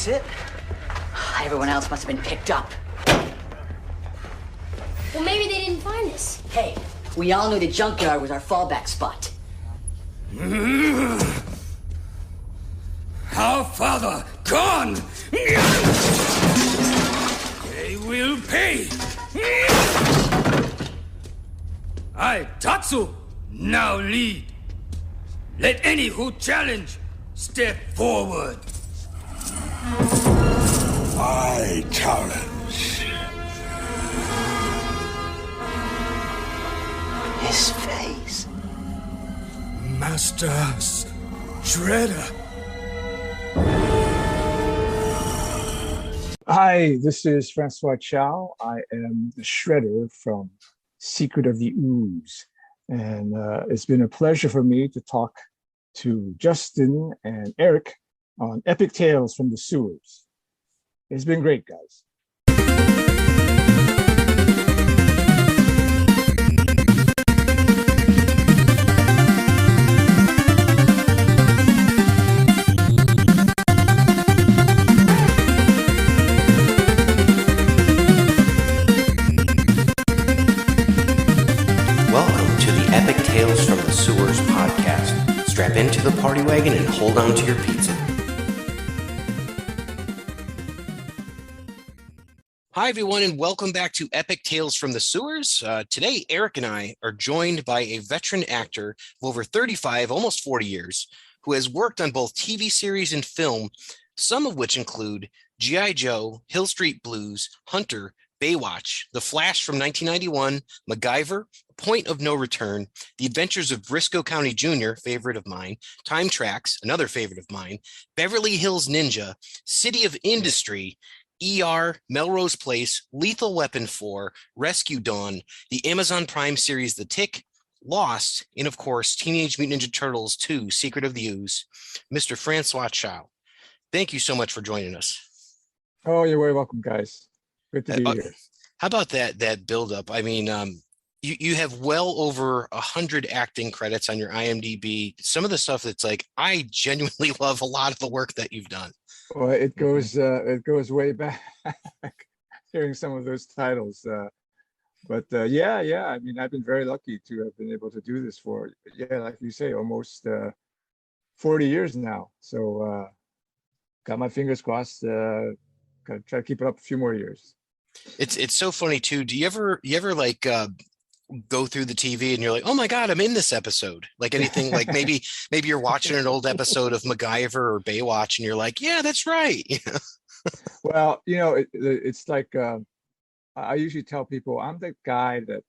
this it? Everyone else must have been picked up. Well, maybe they didn't find us. Hey, we all knew the junkyard was our fallback spot. Our father gone! They will pay! I, Tatsu, now lead. Let any who challenge step forward. I challenge. His face. Master Shredder. Hi, this is Francois Chau. I am the Shredder from Secret of the OOZE. And it's been a pleasure for me to talk to Justin and Eric on Epic Tales from the Sewers. It's been great, guys. Welcome to the Epic Tales from the Sewers podcast. Strap into the party wagon and hold on to your pizza. Hi, everyone, and welcome back to Epic Tales from the Sewers. Today, Eric and I are joined by a veteran actor of over 35, almost 40 years, who has worked on both TV series and film, some of which include G.I. Joe, Hill Street Blues, Hunter, Baywatch, The Flash from 1991, MacGyver, Point of No Return, The Adventures of Briscoe County Jr., favorite of mine, Time Tracks, another favorite of mine, Beverly Hills Ninja, City of Industry, ER, Melrose Place, Lethal Weapon 4, Rescue Dawn, the Amazon Prime series The Tick, Lost, and of course, Teenage Mutant Ninja Turtles 2, Secret of the OOZE, Mr. Francois Chau. Thank you so much for joining us. Oh, you're very welcome, guys. Good to be here. How about that buildup? I mean, you have well over 100 acting credits on your IMDb. Some of the stuff that's like, I genuinely love a lot of the work that you've done. Well, it goes way back, hearing some of those titles. But yeah, I mean, I've been very lucky to have been able to do this for, like you say, almost 40 years now. So got my fingers crossed. Gotta try to keep it up a few more years. It's so funny too. Do you ever like go through the TV and you're like, oh my God, I'm in this episode? Like anything, like maybe you're watching an old episode of MacGyver or Baywatch and you're like, yeah, that's right. Well, it's like I usually tell people I'm the guy that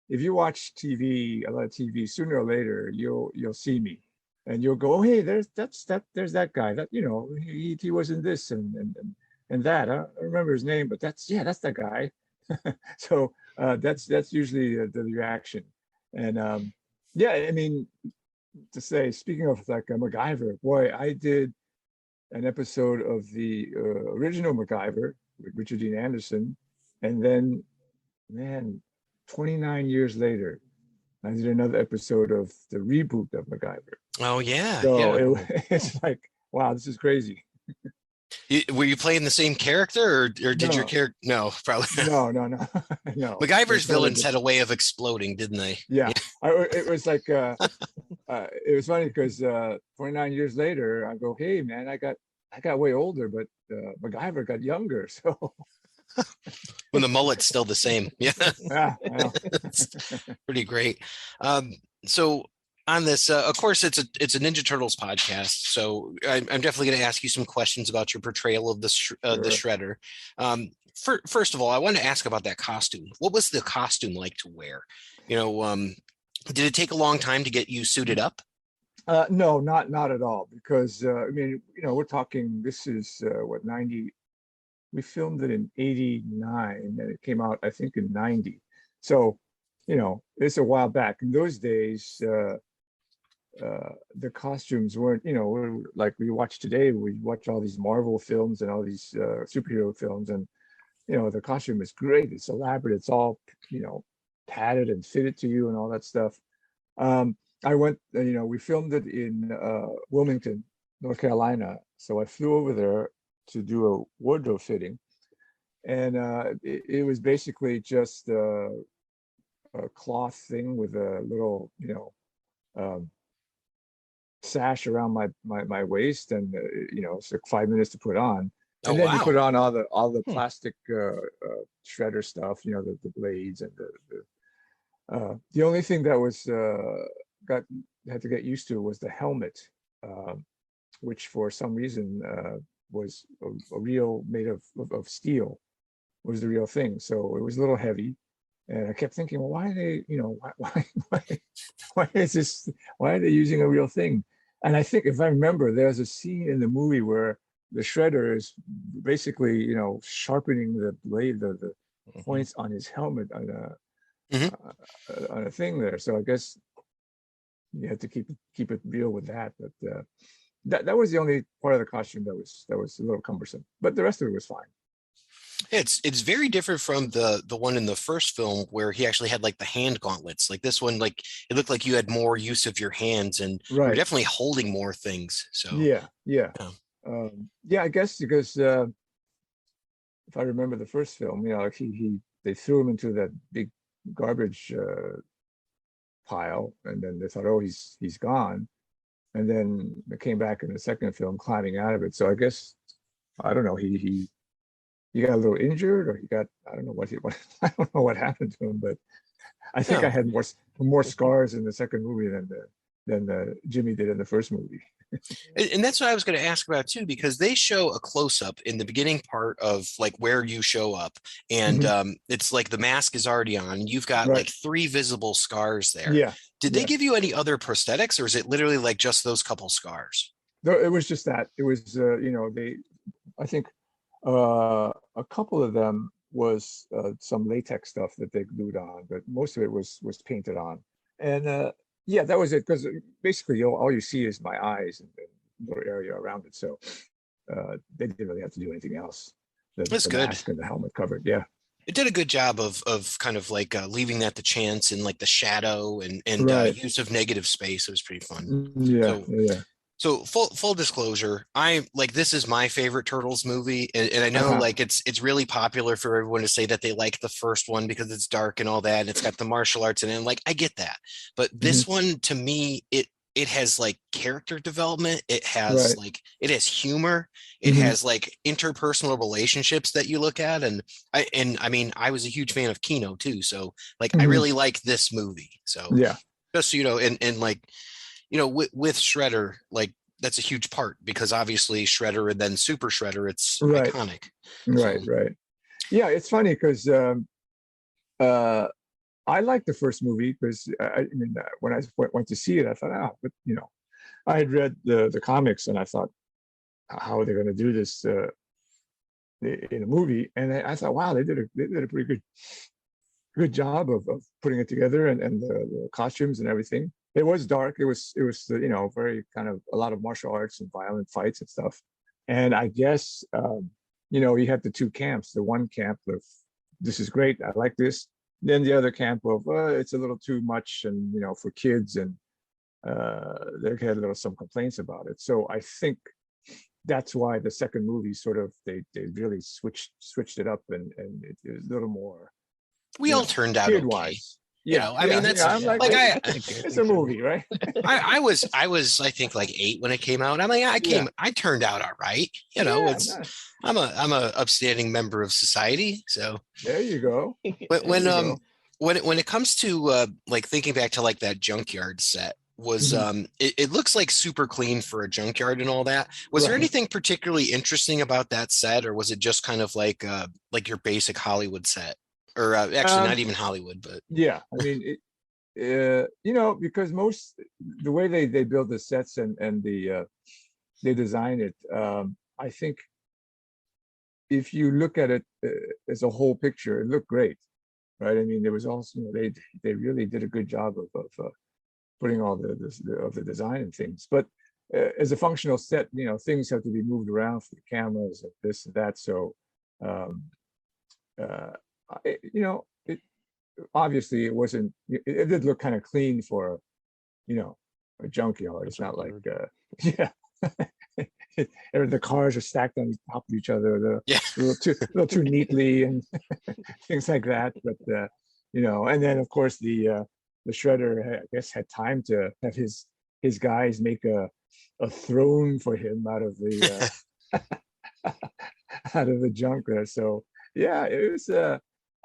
if you watch TV, a lot of TV, sooner or later you'll see me and you'll go, oh, hey, there's that guy that he was in this and that. I don't remember his name, but that's that guy. So that's usually the reaction. And I mean, to say, speaking of like MacGyver, boy, I did an episode of the original MacGyver with Richard Dean Anderson, and then, man, 29 years later, I did another episode of the reboot of MacGyver. Oh yeah. So it's like, wow, this is crazy. Were you playing the same character or did your character? No, probably. No. MacGyver's villains had a way of exploding, didn't they? Yeah. It was like, it was funny because 29 years later, I go, hey man, I got way older, but MacGyver got younger. So when the mullet's still the same. Yeah. Well. Pretty great. So on this, of course, it's a Ninja Turtles podcast, so I'm definitely going to ask you some questions about your portrayal of the Shredder. First of all, I want to ask about that costume. What was the costume like to wear? Did it take a long time to get you suited up? No, not at all. Because I mean, we're talking. This is 90. We filmed it in 89, and it came out, I think, in 90. So, it's a while back. In those days, the costumes weren't, like we watch today. We watch all these Marvel films and all these superhero films, and the costume is great. It's elaborate. It's all padded and fitted to you and all that stuff. I went, we filmed it in Wilmington, North Carolina. So I flew over there to do a wardrobe fitting, and it was basically just a cloth thing with a little, um, sash around my waist, and it's like 5 minutes to put on, Oh, and then you wow. put on all the Hmm. plastic shredder stuff, the blades and the only thing that was got had to get used to was the helmet, which for some reason was a real made of steel, was the real thing. So it was a little heavy, and I kept thinking, well, why are they, why is this, why are they using a real thing? And I think if I remember, there's a scene in the movie where the shredder is basically, sharpening the blade, the points on his helmet Mhm. on a thing there. So I guess you had to keep it real with that. But that was the only part of the costume that was a little cumbersome. But the rest of it was fine. It's very different from the one in the first film where he actually had like the hand gauntlets. Like this one, like it looked like you had more use of your hands and you were Right. definitely holding more things. So Yeah. yeah. Yeah, I guess because if I remember the first film, like they threw him into that big garbage pile, and then they thought, oh, he's gone, and then they came back in the second film climbing out of it. So I guess, I don't know, he got a little injured, or he got, I don't know what I don't know what happened to him, but I think Yeah. I had more scars in the second movie than Jimmy did in the first movie. And that's what I was going to ask about too, because they show a close up in the beginning part of like where you show up, and Mhm. it's like the mask is already on. You've got Right. like 3 visible scars there. Yeah. Did they Yeah. give you any other prosthetics, or is it literally like just those couple scars? No, it was just that. It was, I think a couple of them was some latex stuff that they glued on, but most of it was painted on. And yeah, that was it. Because basically, all you see is my eyes and little area around it. So they didn't really have to do anything else. That's The good. mask and the helmet covered. Yeah. It did a good job of kind of like leaving that to chance and like the shadow and Right. use of negative space. It was pretty fun. Yeah. So Yeah. So full disclosure, I like this is my favorite Turtles movie, and I know Uh-huh. like it's really popular for everyone to say that they like the first one because it's dark and all that, and it's got the martial arts in it. And like I get that, but this Mhm. one to me it has like character development, Right. it has humor, it Mhm. has like interpersonal relationships that you look at, and I mean I was a huge fan of Kino too, so like I Mhm. really like this movie. So Yeah. just so you know, and like with Shredder, like that's a huge part because obviously Shredder and then Super Shredder, it's Right. iconic. Right. So Right. Yeah. It's funny because uh, I liked the first movie because I mean, when I went to see it, I thought, but I had read the comics, and I thought, how are they going to do this in a movie? And I thought, wow, they did a pretty good job of putting it together, and the costumes and everything. It was dark. It was very kind of a lot of martial arts and violent fights and stuff. And I guess you had the two camps. The one camp of, this is great, I like this. Then the other camp of, it's a little too much, and for kids, and they had some complaints about it. So I think that's why the second movie sort of they really switched it up, and it was a little more, we all turned out kid okay. wise. Yeah, I mean that's yeah. I'm like, like it's a movie, right? I was I think like 8 when it came out. I mean Yeah, I turned out all right. yeah. It's No, I'm a upstanding member of society. So there you go. when There you go. when it comes to like thinking back to like that junkyard set was Mhm. it looks like super clean for a junkyard and all that. Was there Right. anything particularly interesting about that set, or was it just kind of like your basic Hollywood set, or actually not Um, even Hollywood, but yeah. I mean, because the way they build the sets, and they design it. I think if you look at it as a whole picture, it looked great, right? I mean, there was also, they really did a good job of putting all the design and things. But as a functional set, things have to be moved around for the cameras and this and that. So, um, uh, it obviously it wasn't. It did look kind of clean for, a junkyard. It's not like, yeah, or the cars are stacked on top of each other, Yeah. a little too neatly, and things like that. But and then of course the Shredder, I guess, had time to have his guys make a throne for him out of the out of the junk there. So yeah, it was.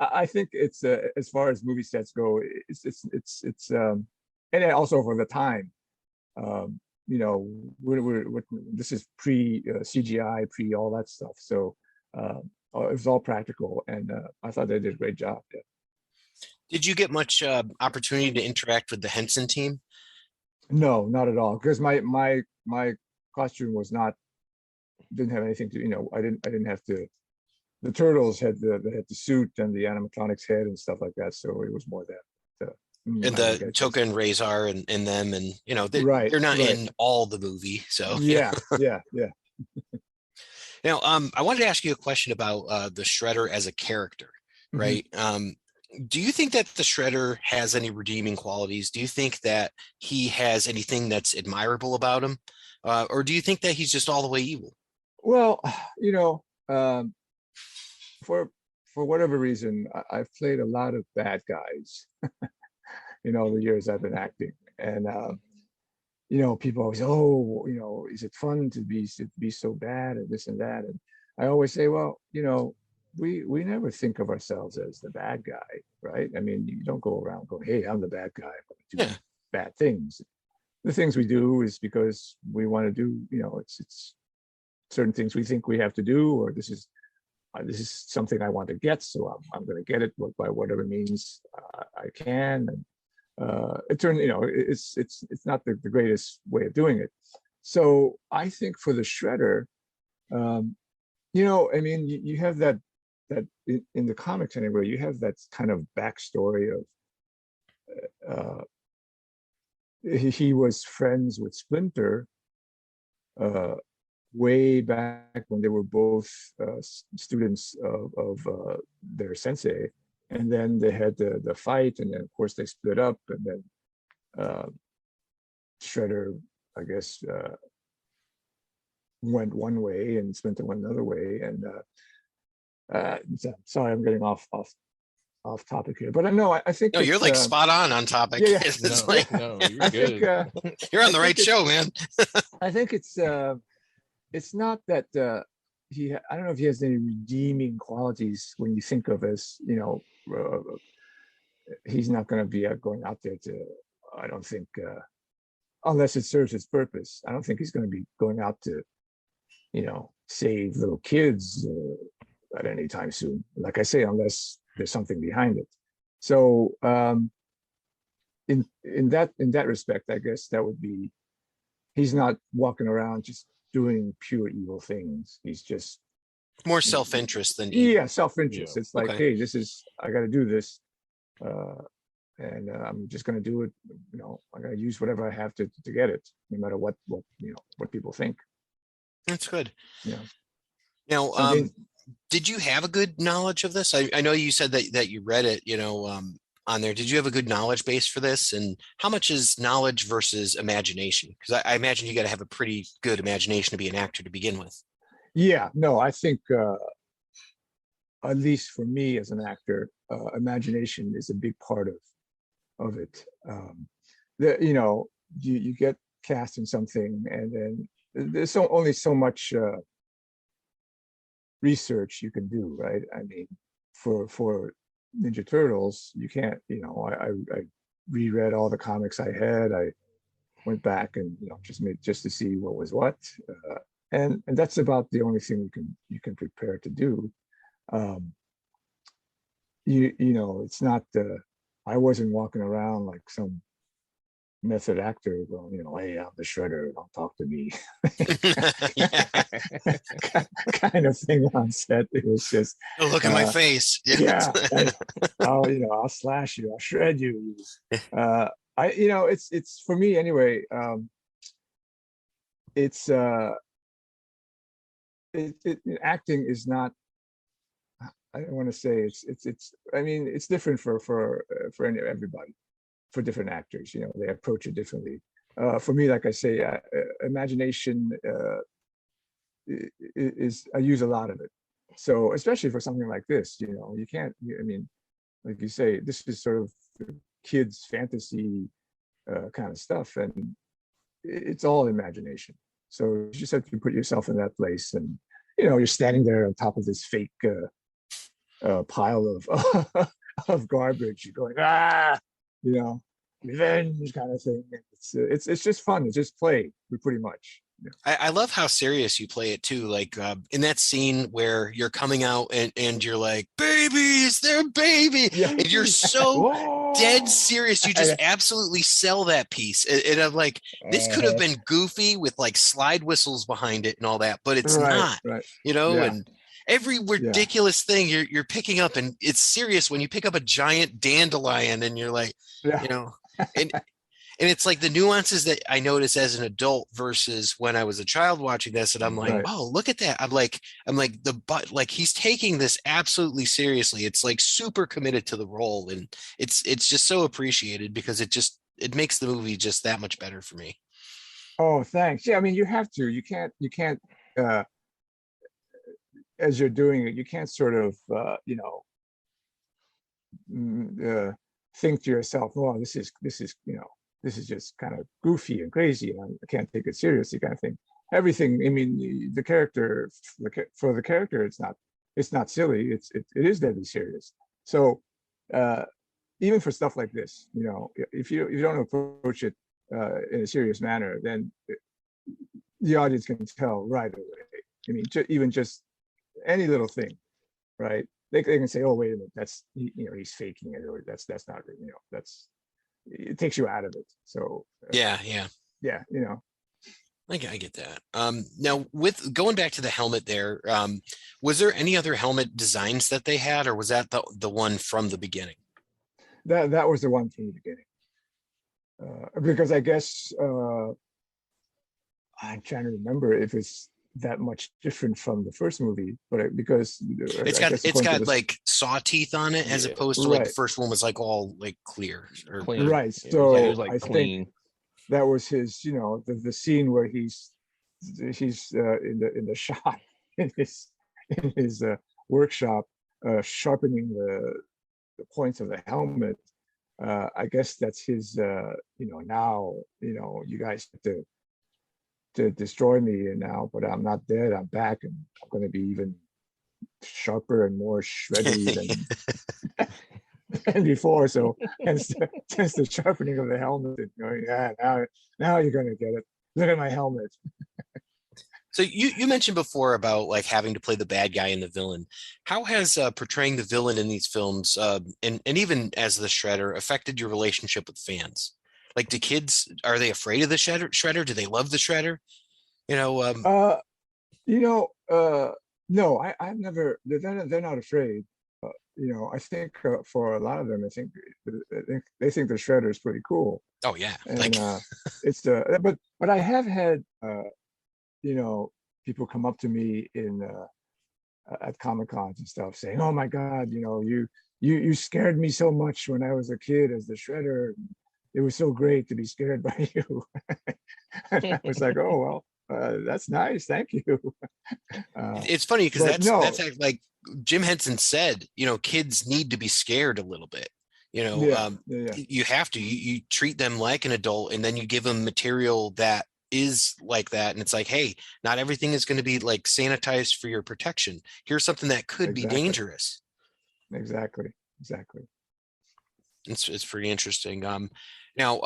I think it's as far as movie sets go, and then also for the time. We're this is pre CGI, pre all that stuff. So it was all practical, and I thought they did a great job. Yeah. Did you get much opportunity to interact with the Henson team? No, not at all, because my costume was not didn't have anything to I didn't have to. The turtles had the suit and the animatronics head and stuff like that, so it was more that. And the Toka and Razor and them, and Right, they're not right. in all the movie. So Yeah. Now, I wanted to ask you a question about the Shredder as a character, Mhm. right? Do you think that the Shredder has any redeeming qualities? Do you think that he has anything that's admirable about him, or do you think that he's just all the way evil? Well, for whatever reason, I've played a lot of bad guys. The years I've been acting, and people always, is it fun to be so bad and this and that? And I always say, well, we never think of ourselves as the bad guy, right? I mean, you don't go around going, hey, I'm the bad guy, I'm gonna do bad things. The things we do is because we want to do, it's certain things we think we have to do, or this is something I want to get, so I'm going to get it by whatever means I can. And it turned, it's not the greatest way of doing it. So I think for the Shredder, I mean, you have that in the comics anyway, you have that kind of backstory of he was friends with Splinter way back when they were both students of their sensei. And then they had the fight, and then of course they split up, and then Shredder, I guess, went one way and Splinter went another way. And sorry, I'm getting off topic here, but no, I think no, you're like spot on topic. Yeah. It's No, like, no, you're good. you're on the right show, man. I think it's not that I don't know if he has any redeeming qualities when you think of as he's not going to be going out there to, I don't think, unless it serves its purpose, I don't think he's going to be going out to save little kids at any time soon, like I say, unless there's something behind it. So in that respect, I guess that would be, he's not walking around just doing pure evil things. He's just More self-interest than evil. yeah, self-interest. Yeah. It's like, Okay. hey, I got to do this, and I'm just going to do it. I'm going to use whatever I have to get it, no matter what people think. That's good. Yeah. Now, I mean, did you have a good knowledge of this? I know you said that you read it, on there. Did you have a good knowledge base for this? And how much is knowledge versus imagination? Because I imagine you got to have a pretty good imagination to be an actor to begin with. yeah, no, I think at least for me as an actor, imagination is a big part of it. You get cast in something, and then there's only so much research you can do, right? I mean, for Ninja Turtles, you can't. I reread all the comics I had. I went back and just to see what was what, and that's about the only thing you can prepare to do. It's not. I wasn't walking around like some method actor going, hey, I'm the Shredder, don't talk to me. Kind of thing on set. It was just Look at my face. yeah. I'll slash you, I'll shred you. It's for me anyway. Acting is not. I don't want to say it's. I mean, it's different for everybody, for different actors. They approach it differently. For me, like I say, imagination is I use a lot of it. So especially for something like this, you know, you can't. I mean, like you say, this is sort of kids' fantasy kind of stuff, and it's all imagination. So you just have to put yourself in that place, and you know, you're standing there on top of this fake pile of of garbage. You're going, you know, revenge kind of thing. It's just fun. It's just play, pretty much. Yeah. I love how serious you play it too. Like in that scene where you're coming out and you're like, babies, they're baby. Yeah. And you're so Whoa. dead serious. You just absolutely sell that piece. And I'm like, this could have been goofy with like slide whistles behind it and all that, but it's not, you know, Yeah. and every ridiculous thing you're picking up, and it's serious when you pick up a giant dandelion and you're like, you know, and it's like the nuances that I notice as an adult versus when I was a child watching this, and I'm like, oh, look at that. I'm like like he's taking this absolutely seriously. It's like super committed to the role, and it's just so appreciated because it makes the movie just that much better for me. Oh, thanks. Yeah, I mean, you have to. You can't. As you're doing it, you can't sort of, you know, think to yourself, "Oh, this is, you know, this is just kind of goofy and crazy, and I can't take it seriously," kind of thing. Everything. I mean, the character for the character, it's not silly. It is deadly serious. So even for stuff like this, you know, if you don't approach it in a serious manner, then the audience can tell right away. I mean, even just any little thing, right? They can say, "Oh, wait a minute, that's you know, he's faking it," or that's not, you know, it takes you out of it. So yeah, you know. I get that. Now, with going back to the helmet there, was there any other helmet designs that they had, or was that the one from the beginning? That was the one from the beginning. Because I guess I'm trying to remember if it's that much different from the first movie, but because it's got like saw teeth on it, as opposed to like the first one was like all like clear or clean. Right. So it was like I clean. think that was his, you know, the scene where he's in the shop in his workshop, sharpening the points of the helmet. I guess that's his, you know, now, you know, you guys have to destroy me, and now, but I'm not dead. I'm back, and I'm going to be even sharper and more shreddy than before. So hence the sharpening of the helmet, and going, now you're going to get it. Look at my helmet. So you mentioned before about like having to play the bad guy and the villain. How has portraying the villain in these films, and even as the Shredder, affected your relationship with fans? Like, do kids, are they afraid of the Shredder? Do they love the Shredder? You know, no, I've never. They're not afraid. You know, I think for a lot of them, I think they think the Shredder is pretty cool. Oh yeah, and it's but I have had you know, people come up to me at Comic-Cons and stuff saying, "Oh my God, you know, you scared me so much when I was a kid as the Shredder. It was so great to be scared by you." And I was like, "Oh well, that's nice, thank you." It's funny because that's like Jim Henson said. You know, kids need to be scared a little bit. You know, you have to. You treat them like an adult, and then you give them material that is like that, and it's like, hey, not everything is going to be like sanitized for your protection. Here's something that could be dangerous. Exactly. It's pretty interesting. Now,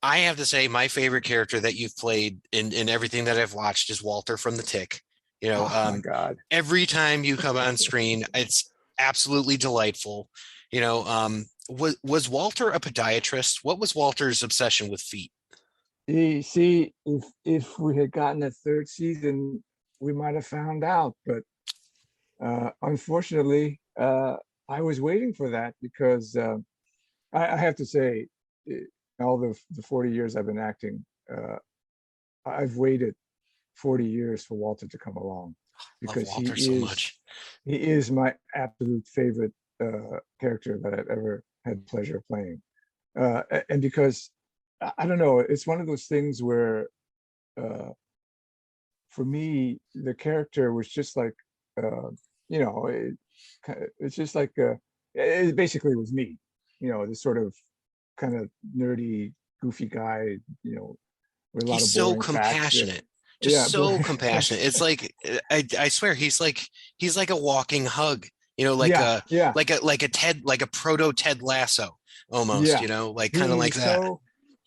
I have to say my favorite character that you've played in everything that I've watched is Walter from The Tick. You know, oh my God. Every time you come on screen, it's absolutely delightful. You know, was Walter a podiatrist? What was Walter's obsession with feet? See, if we had gotten a third season, we might have found out. But unfortunately, I was waiting for that because I have to say, all the 40 years I've been acting, I've waited 40 years for Walter to come along, because he is my absolute favorite character that I've ever had pleasure of playing, and because I don't know, it's one of those things where for me, the character was just like, you know, it's just like, it basically was me, you know, this sort of kind of nerdy, goofy guy, you know, with a lot He's of so boring facts. compassionate, Yeah, just so compassionate. It's like I swear he's like a walking hug, you know, yeah, yeah, like a proto Ted Lasso almost, yeah. you know, like kind of like He's that. so,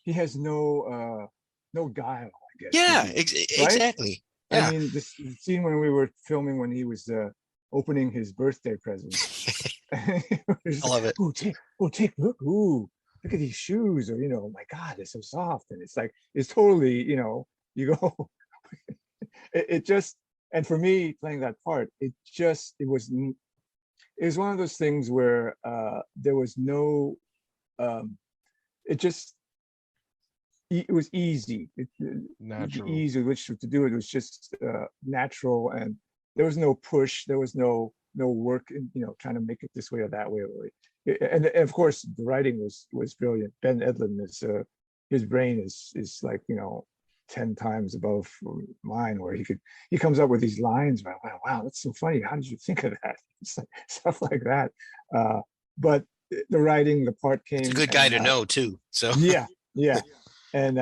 he has no guile, I guess, Yeah, right? exactly. I Yeah. mean, this scene when we were filming when he was opening his birthday presents. It was I like, love it. look at these shoes, or, you know, oh my God, they're so soft. And it's like, it's totally, you know, you go, it just, and for me playing that part, it was one of those things where there was no, it just, it was easy. Natural. Easy which to do it. It was just natural, and there was no push. There was no work in, you know, trying to make it this way or that way. And of course, the writing was brilliant. Ben Edlund is his brain is like, you know, 10 times above mine, where he comes up with these lines. Wow, that's so funny. How did you think of that? It's like, stuff like that. But the writing, the part It's a came, good guy and to know too. So yeah, yeah. And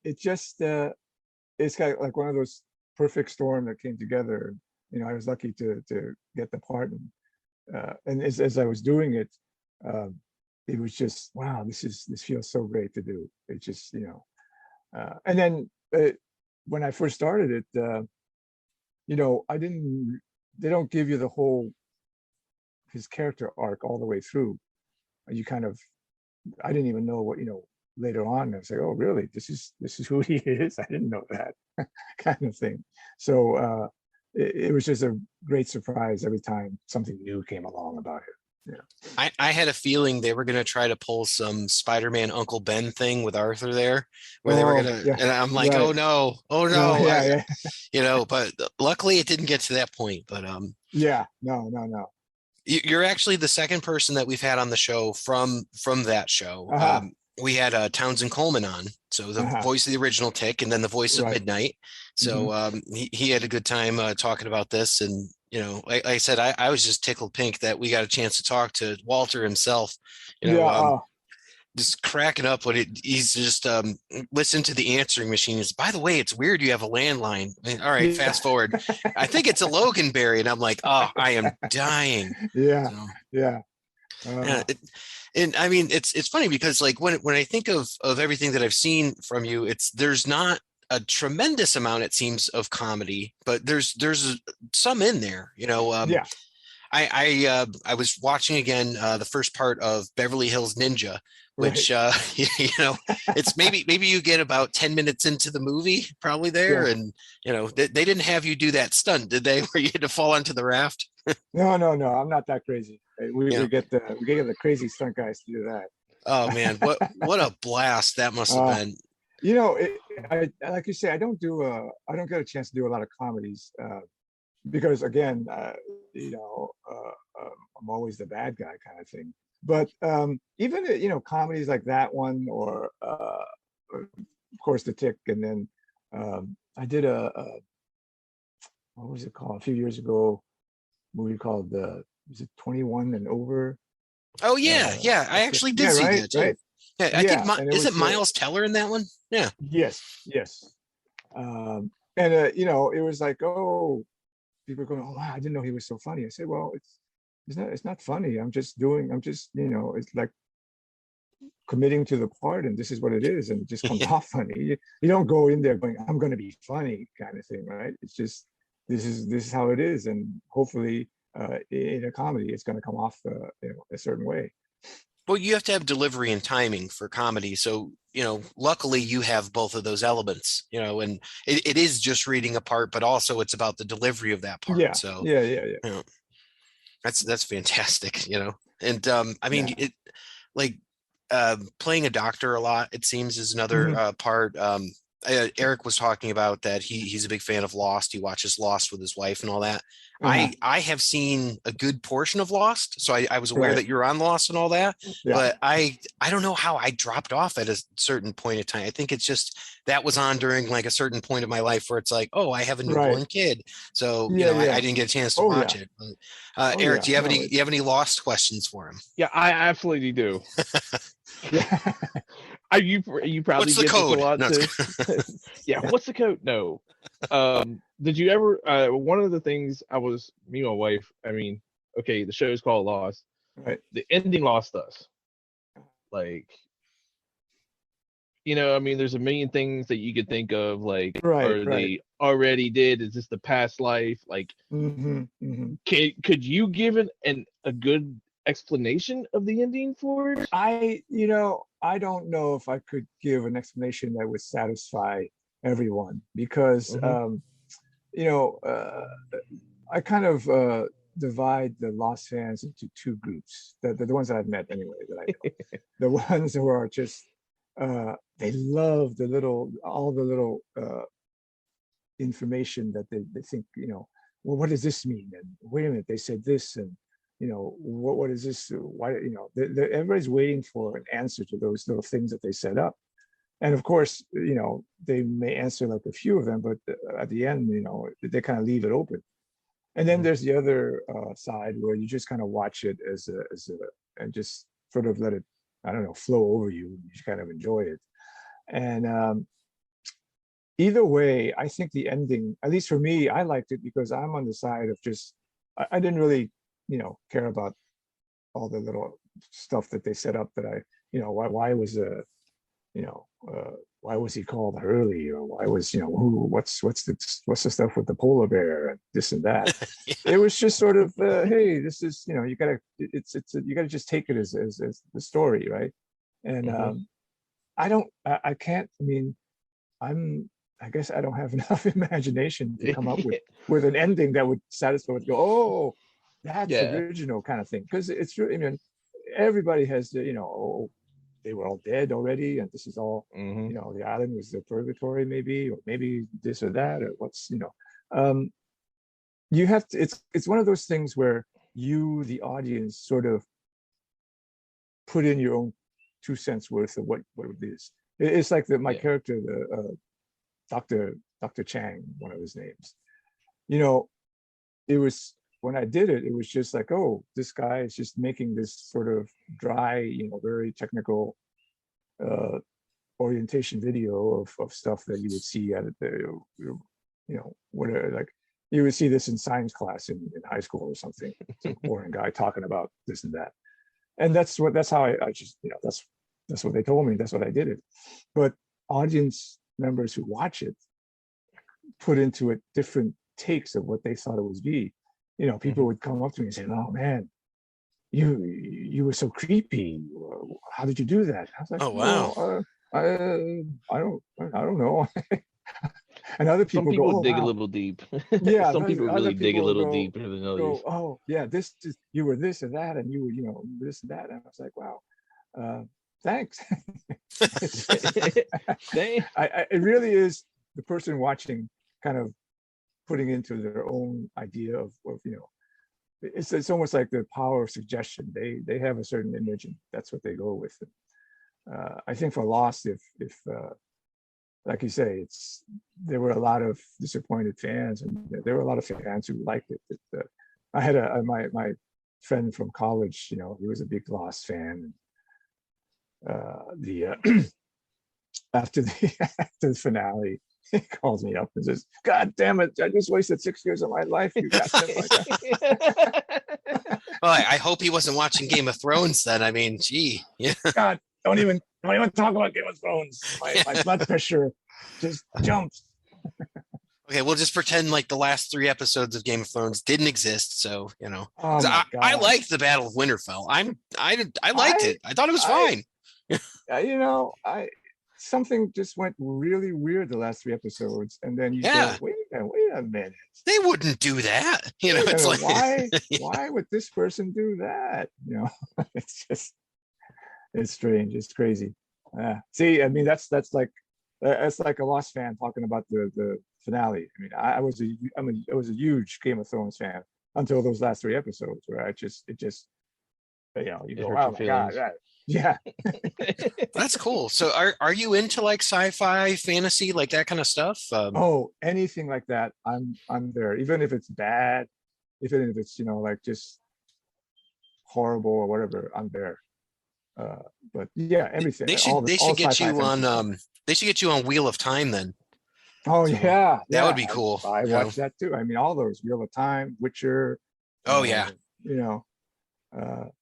it just it's got like one of those perfect storm that came together. You know, I was lucky to get the part, and as I was doing it, it was just, wow, this feels so great to do. It just, you know, and then when I first started it, you know, they don't give you the whole his character arc all the way through. You kind of, I didn't even know what, you know, later on I was like, oh really, this is who he is. I didn't know that kind of thing. So it was just a great surprise every time something new came along about it. Yeah. I had a feeling they were going to try to pull some Spider-Man Uncle Ben thing with Arthur there, where they were Oh going to, yeah, and I'm like, right. oh No, no, yeah, yeah, you know, but luckily it didn't get to that point. But yeah. No. you're actually the second person that we've had on the show from that show. Uh-huh. We had Townsend Coleman on, so the Uh-huh. voice of the original Tick, and then the voice of Right. Midnight. So Mhm. he had a good time talking about this, and you know, like I said, I was just tickled pink that we got a chance to talk to Walter himself. You know, Yeah. just cracking up when he's just listen to the answering machines. By the way, it's weird you have a landline. All right, Yeah. fast forward. I think it's a Loganberry, and I'm like, oh, I am dying. Yeah. So, Yeah. yeah, and I mean, it's funny because like when I think of everything that I've seen from you, there's not a tremendous amount, it seems, of comedy, but there's some in there. You know, Yeah. I was watching again the first part of Beverly Hills Ninja, Right. which you know, it's maybe you get about 10 minutes into the movie probably there, Yeah. and you know they didn't have you do that stunt, did they, where you had to fall onto the raft? No. I'm not that crazy. Yeah. We get the crazy stunt guys to do Oh man, that. what a blast that must have been. You know, I like you say, I don't get a chance to do a lot of comedies because again, you know, I'm always the bad guy kind of thing. But even you know, comedies like that one, or of course The Tick, and then I did a what was it called a few years ago? Movie called was it 21 and Over? Oh yeah, I actually did Yeah, see right, that too. right. Yeah, I think Yeah, and it is it was Miles Teller in that one? Yeah. yes. And you know, it was like, oh, people are going, oh wow, I didn't know he was so funny. I said, well, it's not funny. I'm just, you know, it's like committing to the part, and this is what it is, and it just comes off funny. You don't go in there going, I'm going to be funny kind of thing, right? It's just, this is how it is, and hopefully in a comedy it's going to come off you know, a certain way. Well, you have to have delivery and timing for comedy. So, you know, luckily you have both of those elements, you know, and it is just reading a part, but also it's about the delivery of that part. Yeah, So, yeah. you know, that's fantastic, you know. And I mean, Yeah. it like playing a doctor a lot, it seems, is another Mhm. part. Eric was talking about that he's a big fan of Lost. He watches Lost with his wife and all that. Uh-huh. I have seen a good portion of Lost, so I was aware Right. that you're on Lost and all that. Yeah. But I don't know how I dropped off at a certain point of time. I think it's just that was on during like a certain point of my life where it's like, oh, I have a newborn Right. kid, so Yeah, I yeah. didn't get a chance to Oh, watch yeah. it. But, Oh, Eric, yeah. do you have No, you have any Lost questions for him? Yeah, I absolutely do. yeah. You probably What's the get this code? a lot No, too. Yeah, what's the code? No. Did you ever? One of the things me and my wife. I mean, okay, the show is called Lost. Right. The ending lost us. Like, I mean, there's a million things that you could think of. Like, Right, are right. they already dead? Is this the past life? Like, Mm-hmm, mm-hmm. could you give a good explanation of the ending for it? I don't know if I could give an explanation that would satisfy everyone because, Mhm. I kind of divide the Lost fans into two groups. The ones that I've met anyway, that I know. The ones who are just, they love all the little information that they think, well, what does this mean? And wait a minute, they said this, and what is this? Why, everybody's waiting for an answer to those little things that they set up. And of course, they may answer like a few of them, but at the end, they kind of leave it open. And then there's the other side where you just kind of watch it and just sort of let it, I don't know, flow over you. You just kind of enjoy it. And either way, I think the ending, at least for me, I liked it because I'm on the side of just, I didn't really, care about all the little stuff that they set up that why was why was he called Hurley, or why was what's the stuff with the polar bear and this and that. Yeah. It was just sort of hey, this is you gotta just take it as the story, right? And I can't. I mean, I guess I don't have enough imagination to come up with an ending that would satisfy it. Go, oh, that's Yeah. original kind of thing, because it's really, I mean, everybody has the oh, they were all dead already, and this is all Mhm. the island was the purgatory, maybe, or maybe this or that, or what's you have to. It's one of those things where you, the audience, sort of put in your own 2 cents worth of what it is. It's like my character, the Dr. Chang, one of his names. It was, when I did it, it was just like, oh, this guy is just making this sort of dry, very technical orientation video of stuff that you would see at the, whatever, like you would see this in science class in high school or something, some boring guy talking about this and that. And that's how I just, that's what they told me. That's what I did it. But audience members who watch it put into it different takes of what they thought it would be. People would come up to me and say, "Oh man, you were so creepy. How did you do that?" I was like, Oh wow. Well, I don't know. And other Some people go, people "Oh dig a wow." little deep. Yeah, Some people other really dig a people little go- deeper than others. Go, "Oh yeah, this is, you were this and that, and you were this and that." And I was like, "Wow, thanks." Dang. It really is the person watching kind of putting into their own idea of it's almost like the power of suggestion. They have a certain image, and that's what they go with. I think for Lost, if like you say, there were a lot of disappointed fans, and there were a lot of fans who liked it. I had my friend from college, he was a big Lost fan. After the finale, he calls me up and says, "God damn it! I just wasted 6 years of my life. You got Well, I hope he wasn't watching Game of Thrones then. I mean, gee, yeah. God, don't even talk about Game of Thrones. My blood pressure just jumps." Okay, we'll just pretend like the last 3 episodes of Game of Thrones didn't exist. So Oh 'cause my I God. liked the Battle of Winterfell. I liked it. I thought it was fine. Something just went really weird the last 3 episodes, and then you Yeah. go, wait a minute. They wouldn't do that. Wait a It's minute, like why would this person do that? It's strange. It's crazy. See, I mean, that's like It's like a Lost fan talking about the finale. I mean, I was a huge Game of Thrones fan until those last 3 episodes, where it just you know, you It go, hurt oh your my god, feelings. yeah. That's cool. So are you into like sci-fi, fantasy, like that kind of stuff? Oh, anything like that, I'm there. Even if it's bad, even if it's, you know, like just horrible or whatever, I'm there. But yeah, everything, They all should this, they all should get sci-fi you fantasy on stuff. they should get you on Wheel of Time then. Oh So yeah, that would yeah. be cool. I you know? watched that too. I mean, all those Wheel of Time, Witcher. Oh yeah. You know,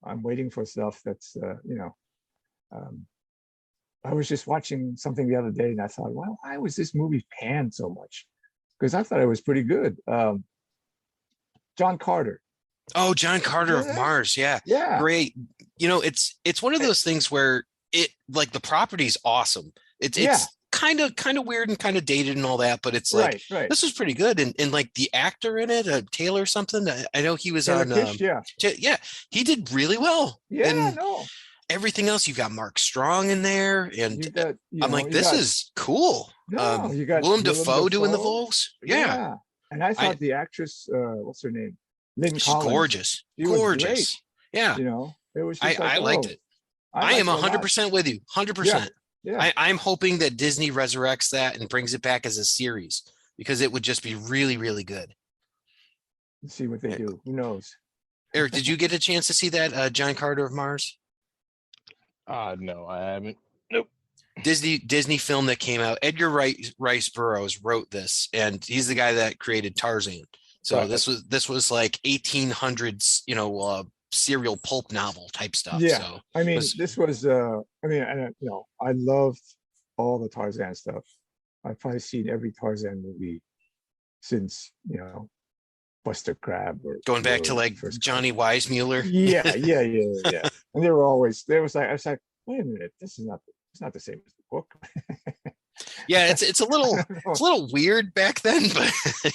I'm waiting for stuff that's you know. I was just watching something the other day, and I thought, well, why was this movie panned so much? Because I thought it was pretty good. John Carter. Oh, John Carter of Yeah, Mars. Yeah. yeah, Great. You know, it's one of eh, those things where it like the property's awesome. yeah. It's kind of weird and kind of dated and all that, but it's like Right, right. this was pretty good. And like the actor in it, Taylor something. I know he was Taylor on Kish, yeah, yeah, he did really well. yeah. And No, everything else, you've got Mark Strong in there, and you got, you I'm know, like, you this got, is cool. no, you got Willem Willem Dafoe doing the Dafoe. voice. Yeah, Yeah, and I I thought the actress, what's her name, Lynn she's Collins, gorgeous, she was great. gorgeous. Yeah, You know, it was just like, I liked oh, it. I I am liked it a lot. 100% with you. Yeah, 100%. yeah. I'm hoping that Disney resurrects that and brings it back as a series because it would just be really, really good. Let's see what they do. Who knows? Eric, did you get a chance to see that John Carter of Mars? No, I haven't. Nope. Disney film that came out. Edgar Rice Burroughs wrote this, and he's the guy that created Tarzan. So Right. this was like 1800s, you know, serial pulp novel type stuff. Yeah. So I mean, was- this was, I mean, you know, I loved all the Tarzan stuff. I've probably seen every Tarzan movie since, you know, Buster Crab or going back to or like first Johnny Weissmuller. yeah. And they were always, there was like, I was like, wait a minute, this is not, it's not the same as the book. Yeah, it's a little weird back then, but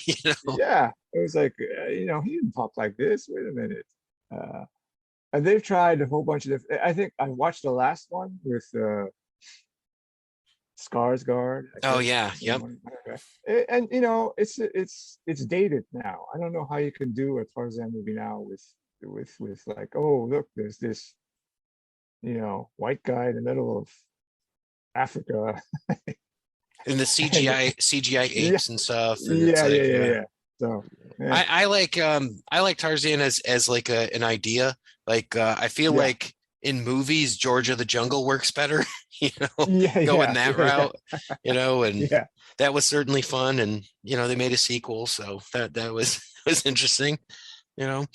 you know, Yeah, it was like, you know, he didn't talk like this. Wait a minute. And they've tried a whole bunch of different. I think I watched the last one with Skarsgård. oh yeah, yep. And you know, it's dated now. I don't know how you can do a Tarzan movie now with like, oh look, there's this, you know, white guy in the middle of Africa. And the CGI apes and stuff. And it's Yeah, like, yeah. So yeah. I like Tarzan as like an idea. Like I feel Yeah. like in movies, George of the Jungle works better, you know, Yeah, going that route, you know, and Yeah. that was certainly fun. And you know, they made a sequel, so that was was interesting. You know,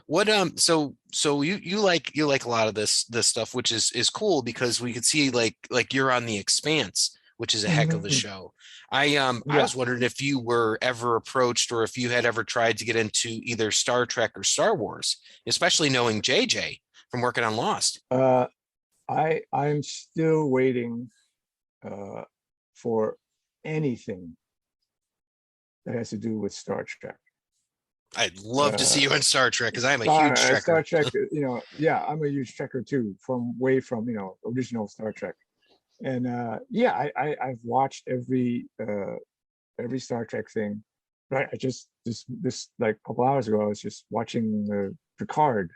what so you like a lot of this stuff, which is cool because we could see like you're on The Expanse, which is a heck of a Mhm. show. I Yeah. was wondering if you were ever approached or if you had ever tried to get into either Star Trek or Star Wars, especially knowing JJ from working on Lost. I'm still waiting for anything that has to do with Star Trek. I'd love to see you in Star Trek because I'm a Star, huge Trekker. Star Trek, you know, yeah, I'm a huge Trekker too, from you know, original Star Trek. And yeah, I've watched every Star Trek thing. Right, I just this like a couple hours ago, I was just watching Picard.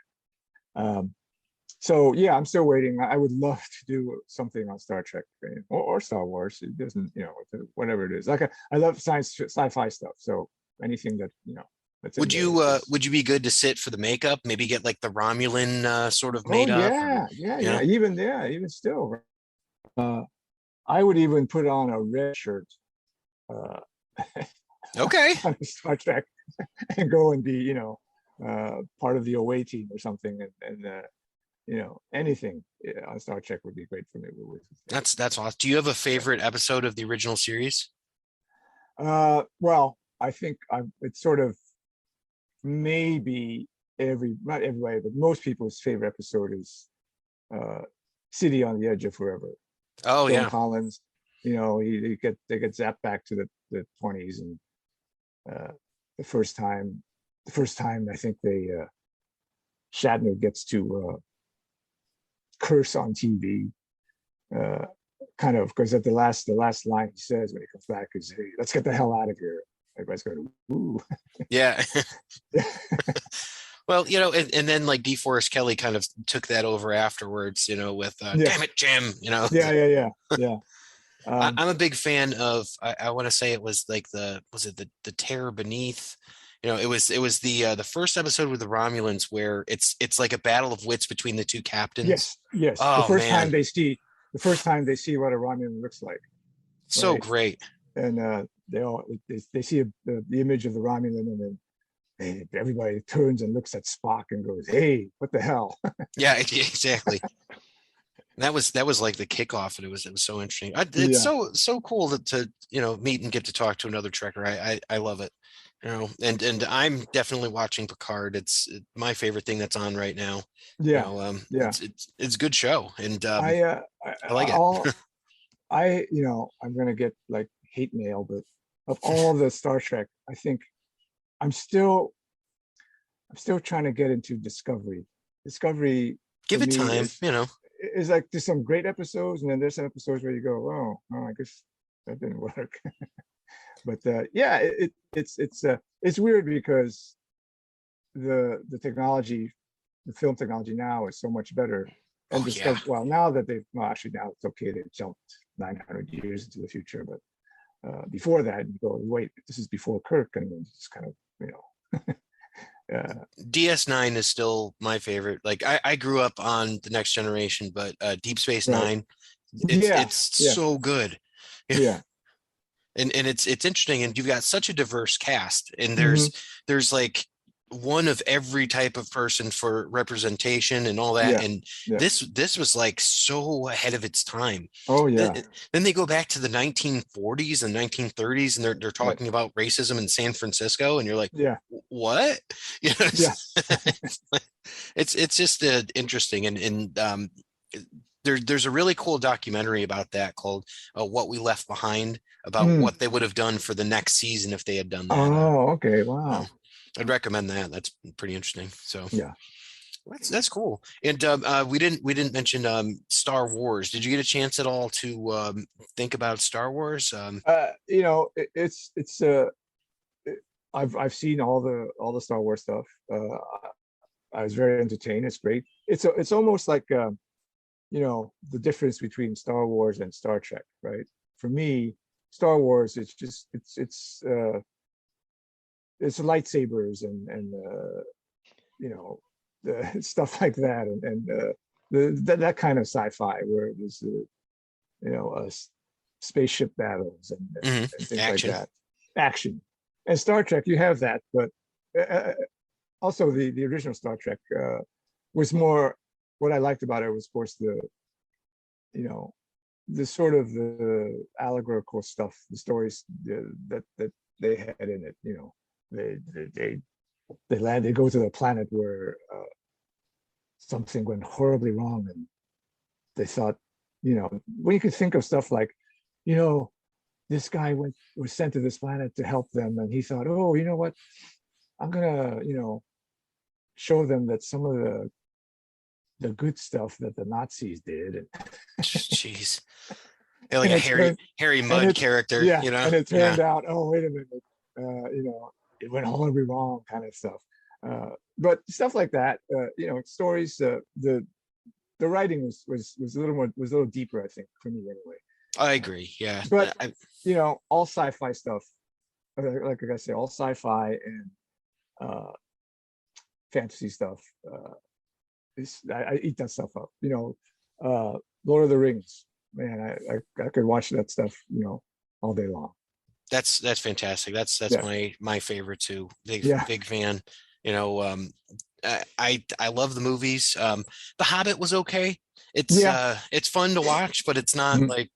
So yeah, I'm still waiting. I would love to do something on Star Trek or Star Wars. It doesn't, you know, whatever it is. Like I love sci-fi stuff. So anything that, you know, that's in Would there you is- would you be good to sit for the makeup? Maybe get like the Romulan sort of Oh made up. yeah, or- yeah, you know? yeah. Even still, I would even put on a red shirt Okay. on Star Trek and go and be, you know, part of the away team or something, and you know, anything on Star Trek would be great for me. That's awesome. Do you have a favorite episode of the original series? Well, I think it's sort of maybe not everybody, but most people's favorite episode is City on the Edge of Forever. Oh Phil yeah. Collins, you know, they get zapped back to the 20s, and the first time I think Shatner gets to curse on TV. kind of, because at the last line he says when he comes back is, "Hey, let's get the hell out of here." Everybody's going, "Ooh." Yeah. Well, and then like DeForest Kelly kind of took that over afterwards, with Yeah. "Damn it, Jim," Yeah. I'm a big fan of. I want to say it was like the Terror Beneath. It was the first episode with the Romulans where it's like a battle of wits between the two captains. Yes. Oh, the first man. time they see what a Romulan looks like. So right? great. And they see the image of the Romulan, and then everybody turns and looks at Spock and goes, "Hey, what the hell?" Yeah, exactly. That was like the kickoff, and it was so interesting. It's so cool to meet and get to talk to another Trekker. I love it. And I'm definitely watching Picard. It's my favorite thing that's on right now. It's a good show, and I like it. I'm gonna get like hate mail, but of all the Star Trek, I think I'm still trying to get into Discovery. Discovery, give it time, Is like there's some great episodes, and then there's some episodes where you go, oh, I guess that didn't work. But it's weird because the technology, the film technology now is so much better. And well, now that actually now it's okay, they jumped 900 years into the future, but before that you go, wait, this is before Kirk, and then it's kind of DS9 is still my favorite. Like I grew up on The Next Generation, but Deep Space Nine, it's so good. Yeah. And it's interesting, and you've got such a diverse cast, and there's like one of every type of person for representation and all that. This was like so ahead of its time. Oh yeah. Then they go back to the 1940s and 1930s, and they're talking about racism in San Francisco, and you're like, what? It's just interesting, and there's a really cool documentary about that called "What We Left Behind," about what they would have done for the next season if they had done that. Oh, okay, wow. I'd recommend that. That's pretty interesting. So yeah, that's cool. And we didn't mention Star Wars. Did you get a chance at all to think about Star Wars? I've seen all the Star Wars stuff. I was very entertained. It's great. It's almost like the difference between Star Wars and Star Trek, right? For me, Star Wars, it's lightsabers and the stuff like that, and that kind of sci-fi where there's spaceship battles and things action. like that. Action. And Star Trek, you have that, but also the original Star Trek was more. What I liked about it was, of course, the sort of the allegorical stuff, the stories that they had in it. They go to the planet where something went horribly wrong, and they thought, when you could think of stuff like, this guy was sent to this planet to help them, and he thought, oh, you know what, I'm gonna show them that some of the good stuff that the Nazis did. And jeez. Like a Harry Mudd character, and it turned out, oh, wait a minute, it went horribly wrong, kind of stuff. But stuff like that, stories. The writing was a little deeper, I think, for me anyway. I agree. Yeah, but all sci-fi stuff, like I say, all sci-fi and fantasy stuff. I eat that stuff up. Lord of the Rings, man, I could watch that stuff, all day long. That's fantastic. That's my favorite too. Big fan. I love the movies. The Hobbit was okay. It's fun to watch, but it's not like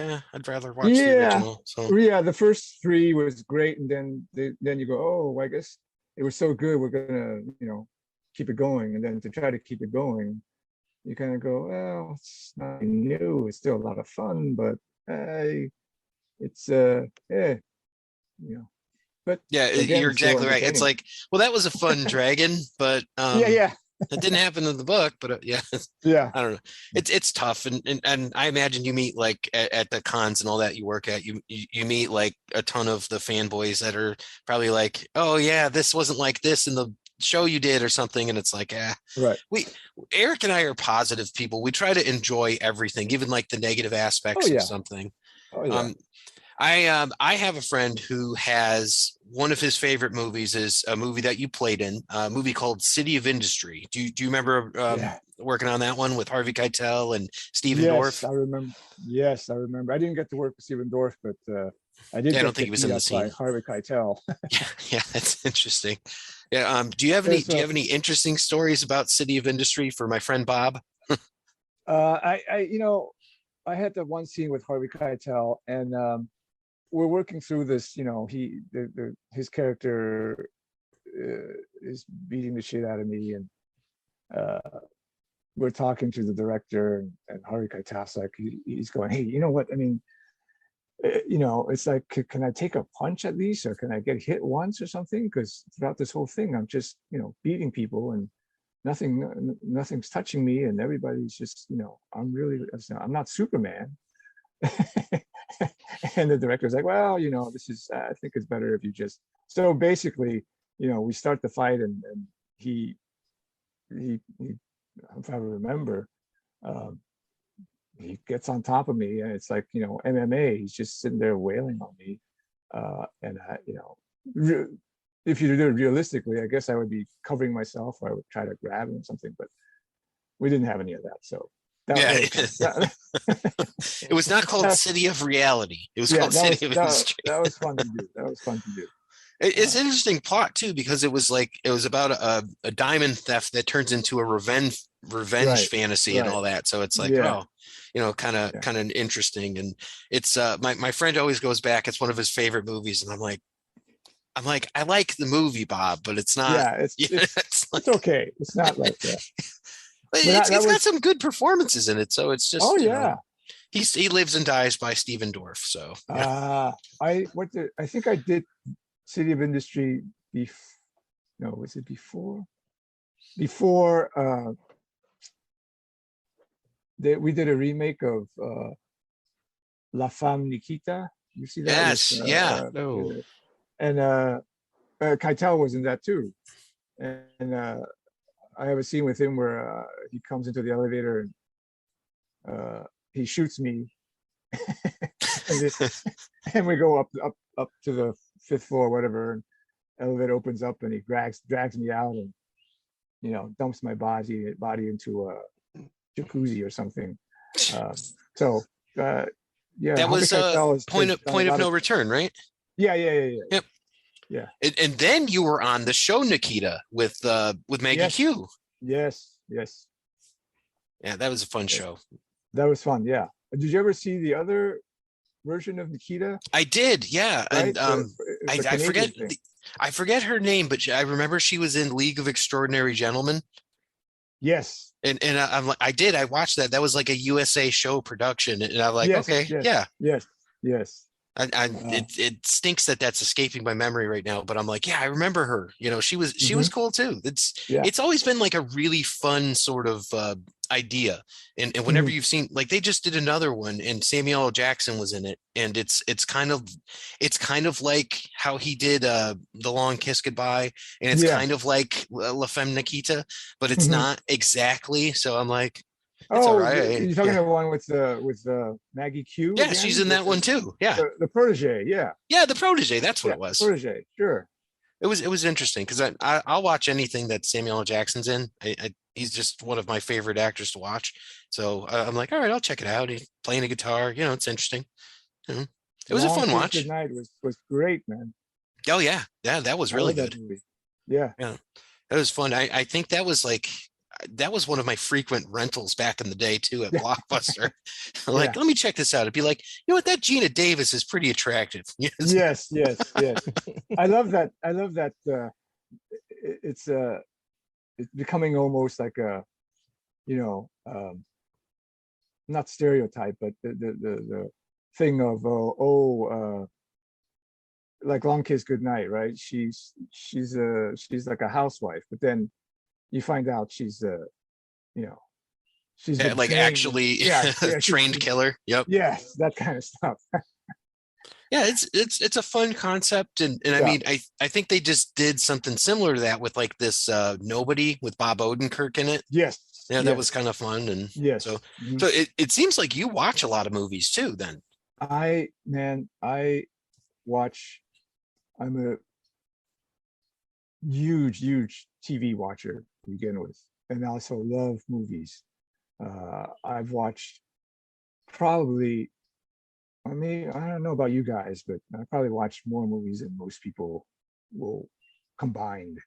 I'd rather watch the original. So the first three was great, and then you go, oh, I guess it was so good, we're gonna keep it going. And then to try to keep it going, you kind of go, well, it's not new, it's still a lot of fun, but it's but yeah, again, you're exactly right. It's like, well, that was a fun dragon, but It didn't happen in the book, but yeah, Yeah. I don't know. It's tough, and I imagine you meet like at the cons and all that you work at, you meet like a ton of the fanboys that are probably like, oh yeah, this wasn't like this in the show you did or something, and it's like, Right. Eric and I are positive people. We try to enjoy everything, even like the negative aspects Oh, of yeah. something. Oh yeah. I have a friend who has one of his favorite movies is a movie that you played in, a movie called City of Industry. Do you remember Yeah. working on that one with Harvey Keitel and Steven Yes, Dorff? I remember. Yes, I remember. I didn't get to work with Steven Dorff, but I did Yeah, I get don't think he was in the beat up by scene. Harvey Keitel. Yeah, that's interesting. Yeah. Do you have Yeah, any interesting stories about City of Industry for my friend Bob? I had the one scene with Harvey Keitel, and we're working through this. His character is beating the shit out of me, and we're talking to the director, and Harvey Keitel's like, he's going, hey, you know what? I mean, it's like, can I take a punch at least, or can I get hit once or something? Because throughout this whole thing, I'm just, beating people, and nothing's touching me, and everybody's just, I'm not Superman. And the director's like, well, this is, I think it's better if you just. So basically, we start the fight, and he if I remember, he gets on top of me, and it's like, MMA. He's just sitting there wailing on me, and if you do it realistically, I guess I would be covering myself, or I would try to grab him or something, but we didn't have any of that. So it was not called City of Reality. It was called City of Industry. That was fun to do. That was fun to do. It's an interesting plot too, because it was about a diamond theft that turns into a revenge fantasy and all that. So it's like, kind of interesting. And it's my friend always goes back. It's one of his favorite movies, and I'm like, I like the movie, Bob, but it's not. Yeah, it's okay. It's not like that. It's got some good performances in it, so it's just. Oh yeah. He lives and dies by Steven Dorff. So. I think I did City of Industry. Was it before? Before we did a remake of La Femme Nikita. You see that? Yes. No. And Keitel was in that too. And I have a scene with him where he comes into the elevator, and he shoots me, and we go up to the 5th floor, whatever. And elevator opens up, and he drags me out, and dumps my body into a jacuzzi or something. Yeah. That was point of no return, right? Yeah. Yep. Yeah. And then you were on the show Nikita with Maggie Q. Yes. Yeah, that was a fun show. That was fun. Yeah. Did you ever see the other version of Nikita? I did. Yeah. Right? And I forget her name, but I remember she was in League of Extraordinary Gentlemen. Yes. And I'm like, I watched that. That was like a USA show production, and I'm like, okay, yeah. Yes. It stinks that that's escaping my memory right now, but I'm like, yeah, I remember her. She was cool too. It's always been like a really fun sort of idea. And whenever you've seen, like, they just did another one, and Samuel L. Jackson was in it, and it's kind of like how he did The Long Kiss Goodbye, and it's kind of like La Femme Nikita, but it's not exactly. So I'm like, it's all right. You're talking about one with Maggie Q? Yeah, again? she's in that one too. Yeah. The protege, yeah. Yeah, the protege, that's what it was. Protege, sure. It was interesting because I'll watch anything that Samuel L. Jackson's in. He's just one of my favorite actors to watch. So I'm like, all right, I'll check it out. He's playing a guitar. It's interesting. It was a fun watch. Good Night was great, man. Oh yeah, that was really good. Yeah, that was fun. I think that was one of my frequent rentals back in the day too at Blockbuster. Let me check this out. It'd be like, what, that Gina Davis is pretty attractive. Yes. I love that. It's becoming almost like a, not stereotype, but the thing of like Long Kiss Goodnight, right? She's like a housewife, but then you find out she's you know, she's been like trained. actually trained killer. Yep. Yes, that kind of stuff. Yeah, it's a fun concept, and I mean, I think they just did something similar to that with like this Nobody with Bob Odenkirk in it. Yes. Yeah, that was kind of fun, and yes. So it seems like you watch a lot of movies too. Then I watch. I'm a huge TV watcher to begin with, and I also love movies. I've watched probably, I mean, I don't know about you guys, but I probably watched more movies than most people will combined,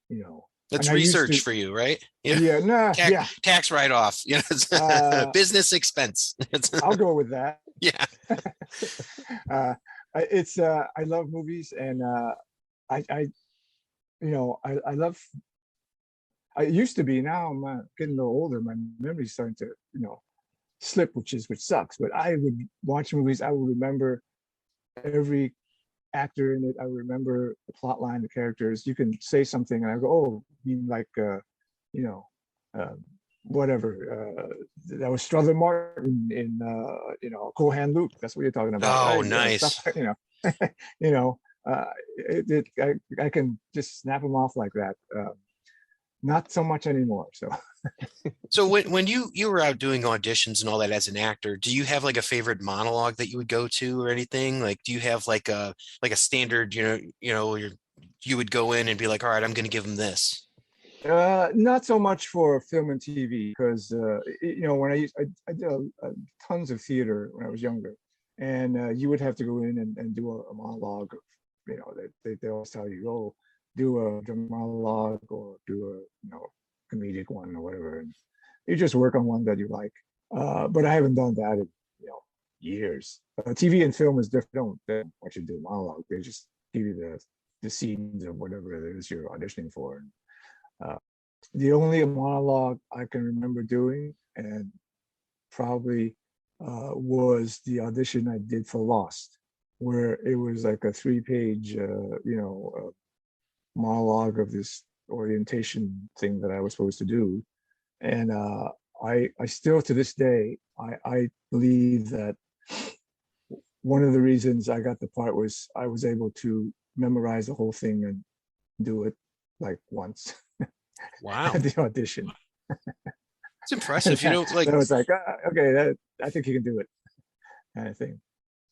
you know. That's And I used research to- for you, right? Yeah, nah, yeah, Tax write-off, you know, it's business expense. I'll go with that. Yeah. It's I love movies, and I you know, I love. I used to be. Now I'm getting a little older. My memory's starting to, you know, slip, which sucks. But I would watch movies. I would remember every actor in it. I would remember the plot line, the characters. You can say something, and I go, "Oh, you mean like, you know, whatever." That was Strother Martin in, you know, Cool Hand Luke. That's what you're talking about. Oh, right? nice. Stuff, you know, you know. I can just snap them off like that. Not so much anymore. So when you were out doing auditions and all that as an actor, do you have like a favorite monologue that you would go to or anything? Like, do you have like a standard, you know, you would go in and be like, all right, I'm going to give them this. Not so much for film and TV, because you know, when I did tons of theater when I was younger, and you would have to go in and do a monologue. You know, they always tell you, oh, do a monologue or do a, you know, comedic one or whatever, and you just work on one that you like. But I haven't done that in, you know, years. TV and film is different. They don't actually do a monologue. They just give you the scenes of whatever it is you're auditioning for. The only monologue I can remember doing, and probably was the audition I did for Lost, where it was like a 3-page, you know, monologue of this orientation thing that I was supposed to do. And I still, to this day, I believe that one of the reasons I got the part was I was able to memorize the whole thing and do it like once. Wow. At the audition. It's impressive. You know, like, so it's like, okay, I think you can do it, kind of thing.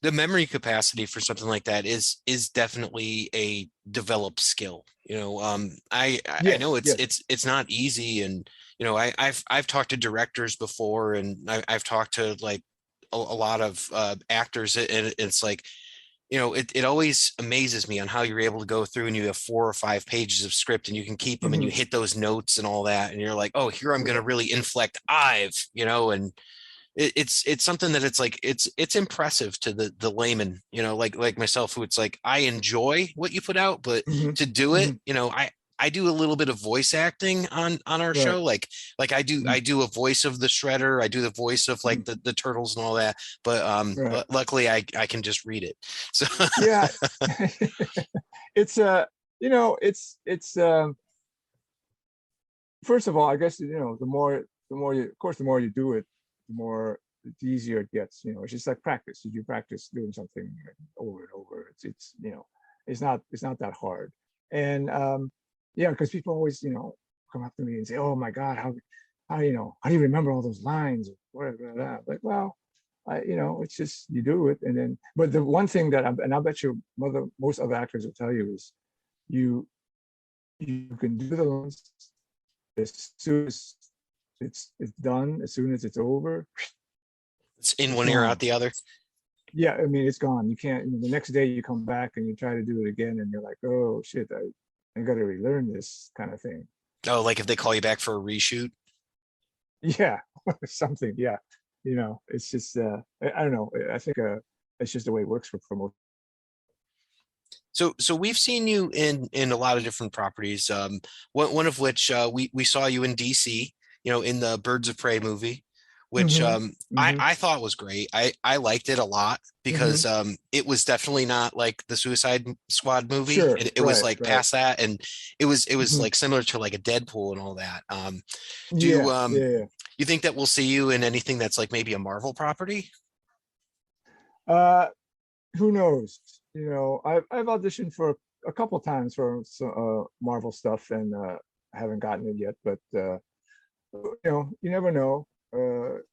the memory capacity for something like that is definitely a developed skill. You know, I know it's not easy, and you know, I've talked to directors before, and I've talked to like a lot of actors, and it's like, you know, it always amazes me on how you're able to go through and you have 4 or 5 pages of script and you can keep them and you hit those notes and all that, and you're like, oh, here I'm going to really inflect I've, you know, and it's something that it's like it's impressive to the layman, you know, like myself, who it's like, I enjoy what you put out, but to do it, you know, I do a little bit of voice acting on our show, like I do a voice of the Shredder, I do the voice of like the turtles and all that, but luckily I can just read it. So yeah, it's you know, it's first of all, I guess, you know, the more you, of course, the more you do it, the easier it gets. You know, it's just like practice. If you practice doing something over and over, it's you know, it's not that hard. And yeah, because people always, you know, come up to me and say, oh my God, how you know, how do you remember all those lines or whatever? Like, well, you know, it's just, you do it. And then, but the one thing that and I bet you most other actors will tell you is you can do the lines as soon as it's done, as soon as it's over. it's in one ear, out the other. Yeah, I mean, it's gone. You can't, the next day you come back and you try to do it again and you're like, oh shit, I got to relearn this, kind of thing. Oh, like if they call you back for a reshoot? Yeah, something. Yeah, you know, it's just I don't know. I think it's just the way it works for most. So we've seen you in a lot of different properties. One of which we saw you in DC, you know, in the Birds of Prey movie, which Mhm. I thought was great. I liked it a lot because it was definitely not like the Suicide Squad movie. Sure. It was Right. like Right. past that, and it was Mhm. like similar to like a Deadpool and all that. Do Yeah. Yeah. you think that we'll see you in anything that's like maybe a Marvel property? Yeah. Who knows? You know, I've auditioned for a couple times for Marvel stuff, and I haven't gotten it yet. But you know, you never know.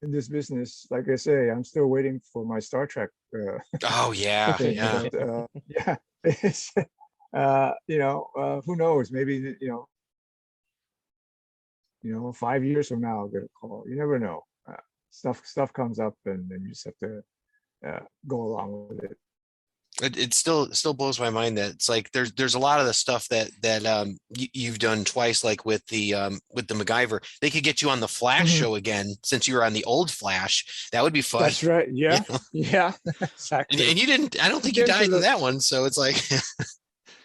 In this business, like I say, I'm still waiting for my Star Trek Oh yeah, thing. yeah. But yeah, it's, you know, who knows? Maybe you know, 5 years from now, I'll get a call. You never know. Stuff comes up, and then you just have to go along with it. It still blows my mind that it's like there's a lot of the stuff that you've done twice, like with the MacGyver. They could get you on the Flash Mhm. show again since you were on the old Flash. That would be fun. That's right. You Yeah. know? Yeah. And Exactly. you didn't. I don't think you Get into died in the that one. So it's like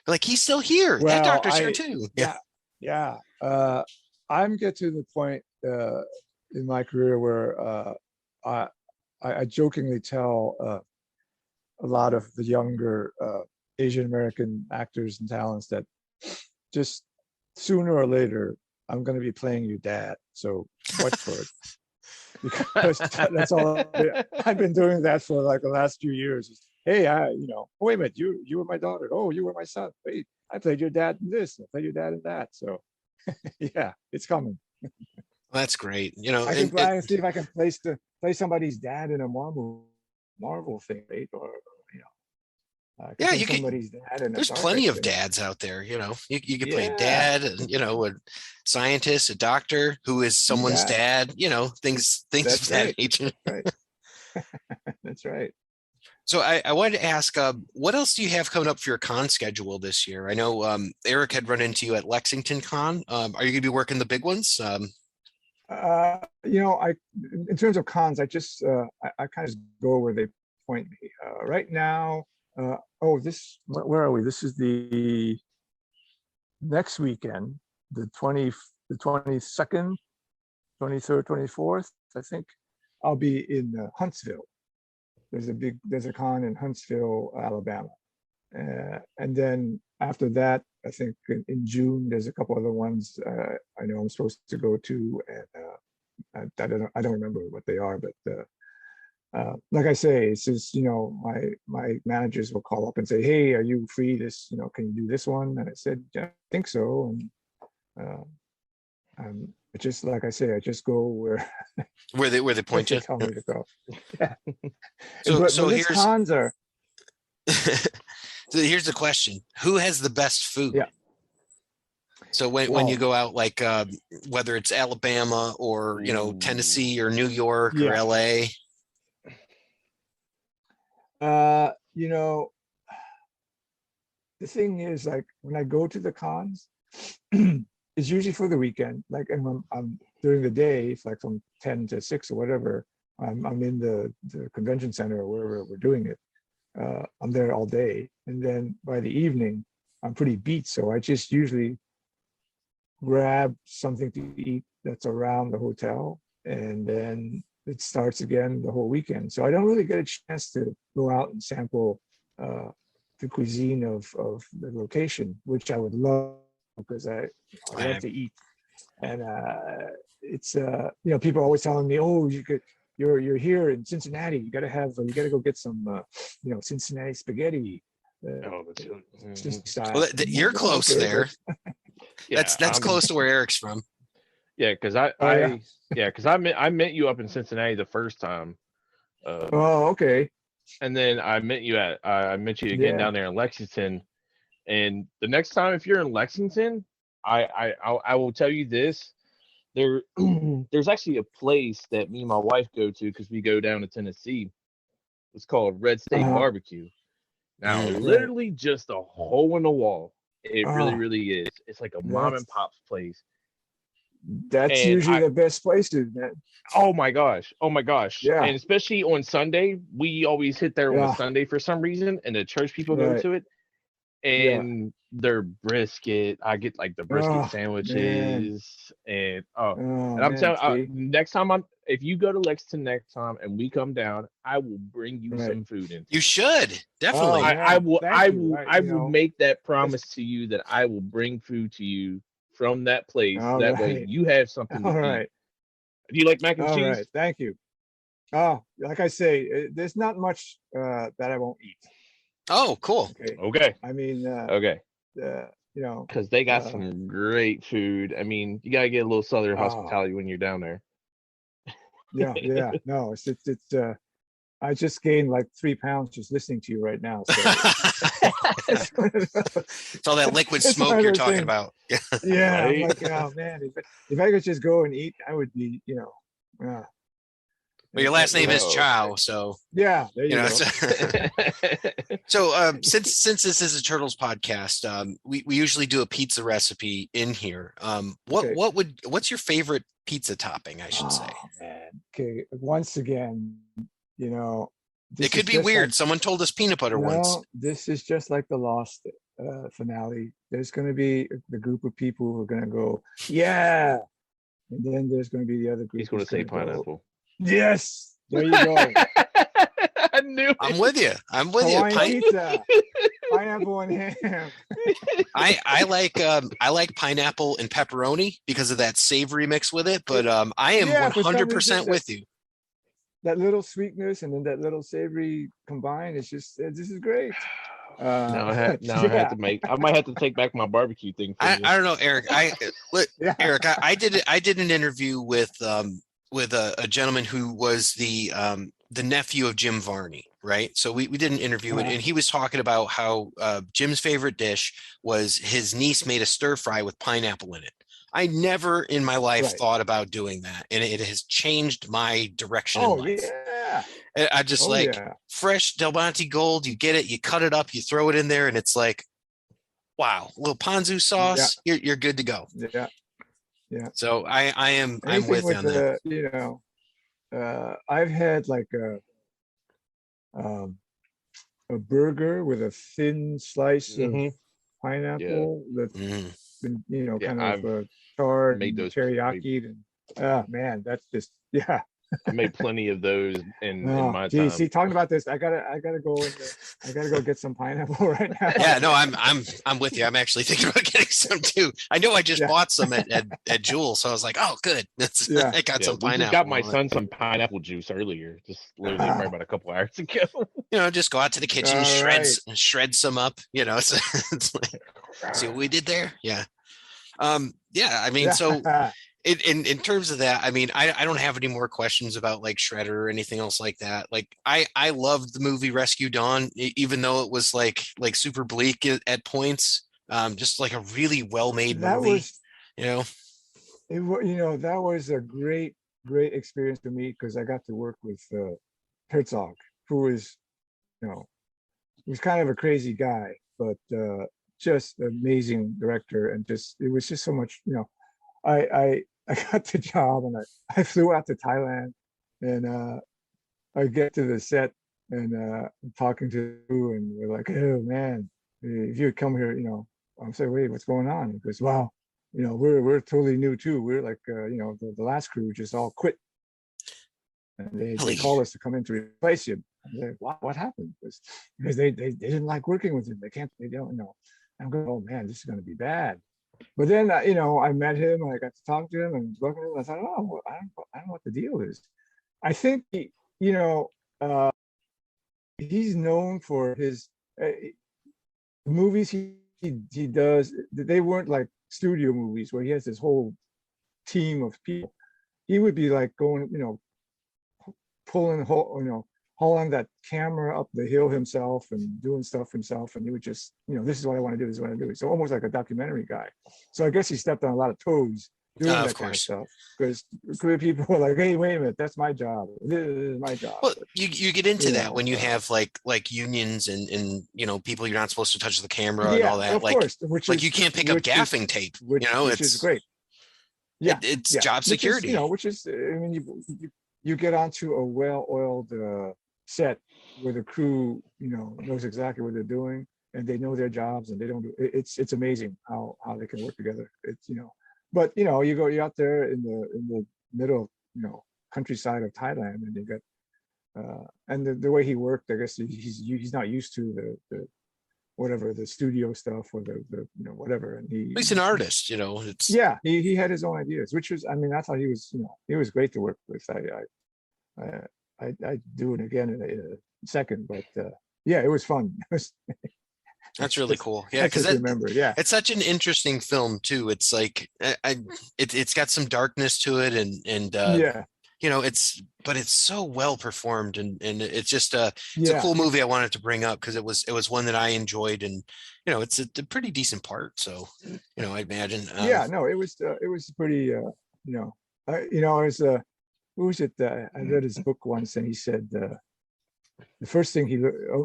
like he's still here. That well, doctor's here too. Yeah. yeah. I'm get to the point in my career where I I jokingly tell a lot of the younger Asian American actors and talents that just sooner or later I'm going to be playing your dad. So watch for it. Because that's all I've been doing that for like the last few years. Hey, you know, oh, wait a minute, you were my daughter. Oh, you were my son. Wait, I played your dad in this. I played your dad in that. So yeah, it's coming. Well, that's great. You know, I can see if I can play somebody's dad in a Marvel thing, right? Or you know, I can yeah, play you can. somebody's dad in a There's Star Trek plenty of thing. dads out there. You know, you could play a Yeah, dad, and you know, a scientist, a doctor who is someone's yeah, dad. You know, things of that's that right. nature. Right. That's right. So I wanted to ask, what else do you have coming up for your con schedule this year? I know Eric had run into you at Lexington Con. Are you going to be working the big ones? You know, in terms of cons, I just I kind of go where they point me. Right now, oh, where are we? This is the next weekend, the 22nd, 23rd, 24th. I think I'll be in Huntsville. There's a con in Huntsville, Alabama. And then after that, I think in June, there's a couple other ones I know I'm supposed to go to, and I don't remember what they are, but like I say, it's just, you know, my managers will call up and say, hey, are you free this, you know, can you do this one? And I said, yeah, I think so. And just like I say, I just go Where they point they you? tell me to go. Yeah. So But so these here's cons are, so here's the question: who has the best food? yeah. So when you Well, go out, like whether it's Alabama or you know Tennessee or New York or yeah. LA. You know, the thing is, like when I go to the cons, it's usually for the weekend. Like, and when I'm during the day, it's like from 10 to 6 or whatever, I'm in the convention center or wherever we're doing it. I'm there all day, and then by the evening, I'm pretty beat. So I just usually grab something to eat that's around the hotel, and then it starts again the whole weekend. So I don't really get a chance to go out and sample the cuisine of the location, which I would love because I love to eat. And it's you know, people are always telling me, oh, you're here in Cincinnati, you gotta go get some you know, Cincinnati spaghetti. Oh, Style. Well, you're close Okay, there. yeah, That's close to where Eric's from. Yeah, because I met you up in Cincinnati the first time, Oh, okay. and then I met you again Yeah. down there in Lexington. And the next time, if you're in Lexington, I will tell you this: there's actually a place that me and my wife go to because we go down to Tennessee. It's called Red State Uh-huh. Barbecue. Now, Mm. Right. literally just a hole in the wall. It really, Oh, really is. It's like a mom that's and pop's place. that's And usually the best places, man. oh my gosh, Yeah. and especially on Sunday, we always hit there on a Yeah. Sunday for some reason, and the church people go Right. to it. Yeah. And their brisket, I get like the brisket Oh man. sandwiches, and Oh I'm man. telling See. next time if you go to Lexington next time and we come down, I will bring you Right. some food in. You should definitely. Oh, I man, will thank I you. will I- I you will know, make that promise to you that I will bring food to you from that place. All That way right. you have something to All eat. right. Do you like mac and All cheese? right. Thank you. Oh, like I say, there's not much that I won't eat. Oh, cool. Okay. Okay. I mean, Okay. you know, Because they got uh, some great food. I mean, you gotta get a little southern oh, hospitality when you're down there. yeah. No, it's I just gained like 3 pounds just listening to you right now. So it's one of those, It's all that liquid it's one smoke of you're those talking things. about. Yeah. Yeah, I'm Right? like, oh man, if I could just go and eat, I would be, uh, Well, your last name is Oh, Chow, so yeah, there you go. So since this is a Turtles podcast, we usually do a pizza recipe in here. Okay. What's your favorite pizza topping, I should say? Oh man. Okay. Once again, you know, this It could is be just weird. like, Someone told us peanut butter once. no, this is just like the Lost finale. There's going to be the group of people who are going to go, yeah, and then there's going to be the other group. He's gonna who's say gonna go, pineapple. yes, there you go. I knew it. I'm with you. I'm with Hawaiian you. pizza, pineapple and ham. I like pineapple and pepperoni because of that savory mix with it. But I am Yeah, for some 100% reason, with you. that little sweetness and then that little savory combined. It's just this is great. Now I had yeah, to make. I might have to take back my barbecue thing for you. I don't know, Eric. yeah. Eric, I did an interview with a gentleman who was the nephew of Jim Varney, right? So we did an interview and he was talking about how Jim's favorite dish was his niece made a stir fry with pineapple in it. I never in my life Right. thought about doing that, and it has changed my direction Oh in life. yeah. I just Oh like yeah. fresh Del Monte Gold. You get it, you cut it up, you throw it in there, and it's like, wow, a little ponzu sauce. You're good to go. Yeah. Yeah. So I'm Anything with you on that. I've had like a burger with a thin slice Mhm. of pineapple that's Mm. been, Yeah, kind I've of charred made and those- teriyaki and man, that's just yeah. I made plenty of those in my Gee, time. see, talking about this, I gotta go I gotta go get some pineapple right now. Yeah, no, I'm with you. I'm actually thinking about getting some too. I know I just Yeah. bought some at Jewel, so I was like, oh, good. That's Yeah. I got Yeah, some we pineapple. just got my on it. son some pineapple juice earlier, just literally Ah. right about a couple hours ago. Just go out to the kitchen, All shred some up. It's like, see what we did there. Yeah. Yeah. I mean, so in terms of that, I mean, I don't have any more questions about like Shredder or anything else like that. Like I loved the movie Rescue Dawn, even though it was like super bleak at points. Just like a really well-made that movie. was It that was a great experience for me because I got to work with Herzog, who is was kind of a crazy guy, but just an amazing director, and it was just so much. I got the job and I flew out to Thailand, and I get to the set and I'm talking to you, and we're like, oh man, if you would come here, I'm saying, wait, what's going on? He goes, well, we're totally new too. We're like, the last crew just all quit, and they called us to come in to replace you. Like, what happened? Because they didn't like working with him. They don't know. I'm going, oh man, this is going to be bad. But then, I met him and I got to talk to him and look at him. I thought, oh, well, I don't know what the deal is. I think, he's known for his movies he does. They weren't like studio movies where he has this whole team of people. He would be like going, hauling that camera up the hill himself and doing stuff himself, and he would just, this is what I want to do, this is what I do. So almost like a documentary guy. So I guess he stepped on a lot of toes doing that kind of stuff, because people were like, hey, wait a minute, that's my job, this is my job. Well, you get into that when you have like unions and people you're not supposed to touch the camera and all that. Of course, you can't pick up gaffing tape. Which it's is great. Yeah, it's job security. Which is, I mean, you get onto a well-oiled set where the crew, knows exactly what they're doing and they know their jobs, and they don't do it's amazing how they can work together. It's but you're out there in the middle of countryside of Thailand, and they got and the way he worked, I guess he's not used to the whatever the studio stuff or the whatever, and He's an artist, it's he had his own ideas, which was, I mean, I thought he was great to work with. I do it again in a second, but it was fun. That's really cool. Yeah, because remember, it's such an interesting film too. It's like it's got some darkness to it, and but it's so well performed, and it's just it's a cool movie. I wanted to bring up because it was one that I enjoyed, and it's a pretty decent part. So I imagine. It was pretty. I was who was it? I read his book once, and he said the first thing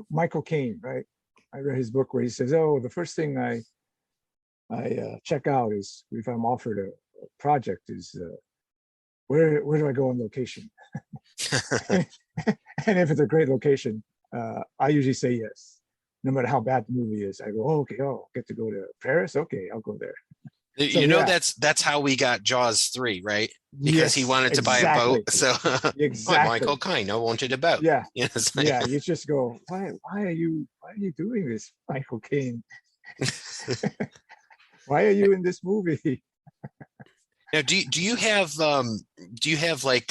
Michael Caine, right? I read his book where he says, "Oh, the first thing I check out is if I'm offered a project is where do I go on location?" And if it's a great location, I usually say yes, no matter how bad the movie is. I go, "Oh, okay, get to go to Paris. Okay, I'll go there." That's how we got Jaws 3, right? Because he wanted to buy a boat. So Michael Caine, I wanted a boat. Yeah. You just go, why are you doing this, Michael Caine? Why are you in this movie? Now, do you have like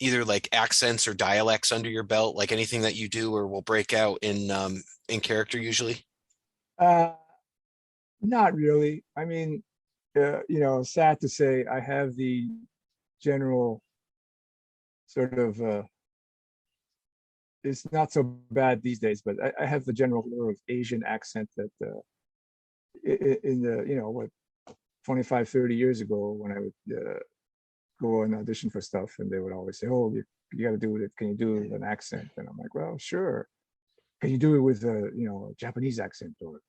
either like accents or dialects under your belt, like anything that you do or will break out in character usually? Not really. I mean, sad to say, I have the general sort of it's not so bad these days, but I have the general sort of Asian accent that in the 25, 30 years ago when I would go and audition for stuff, and they would always say, "Oh, you got to do it. Can you do an accent?" And I'm like, "Well, sure." "Can you do it with a Japanese accent or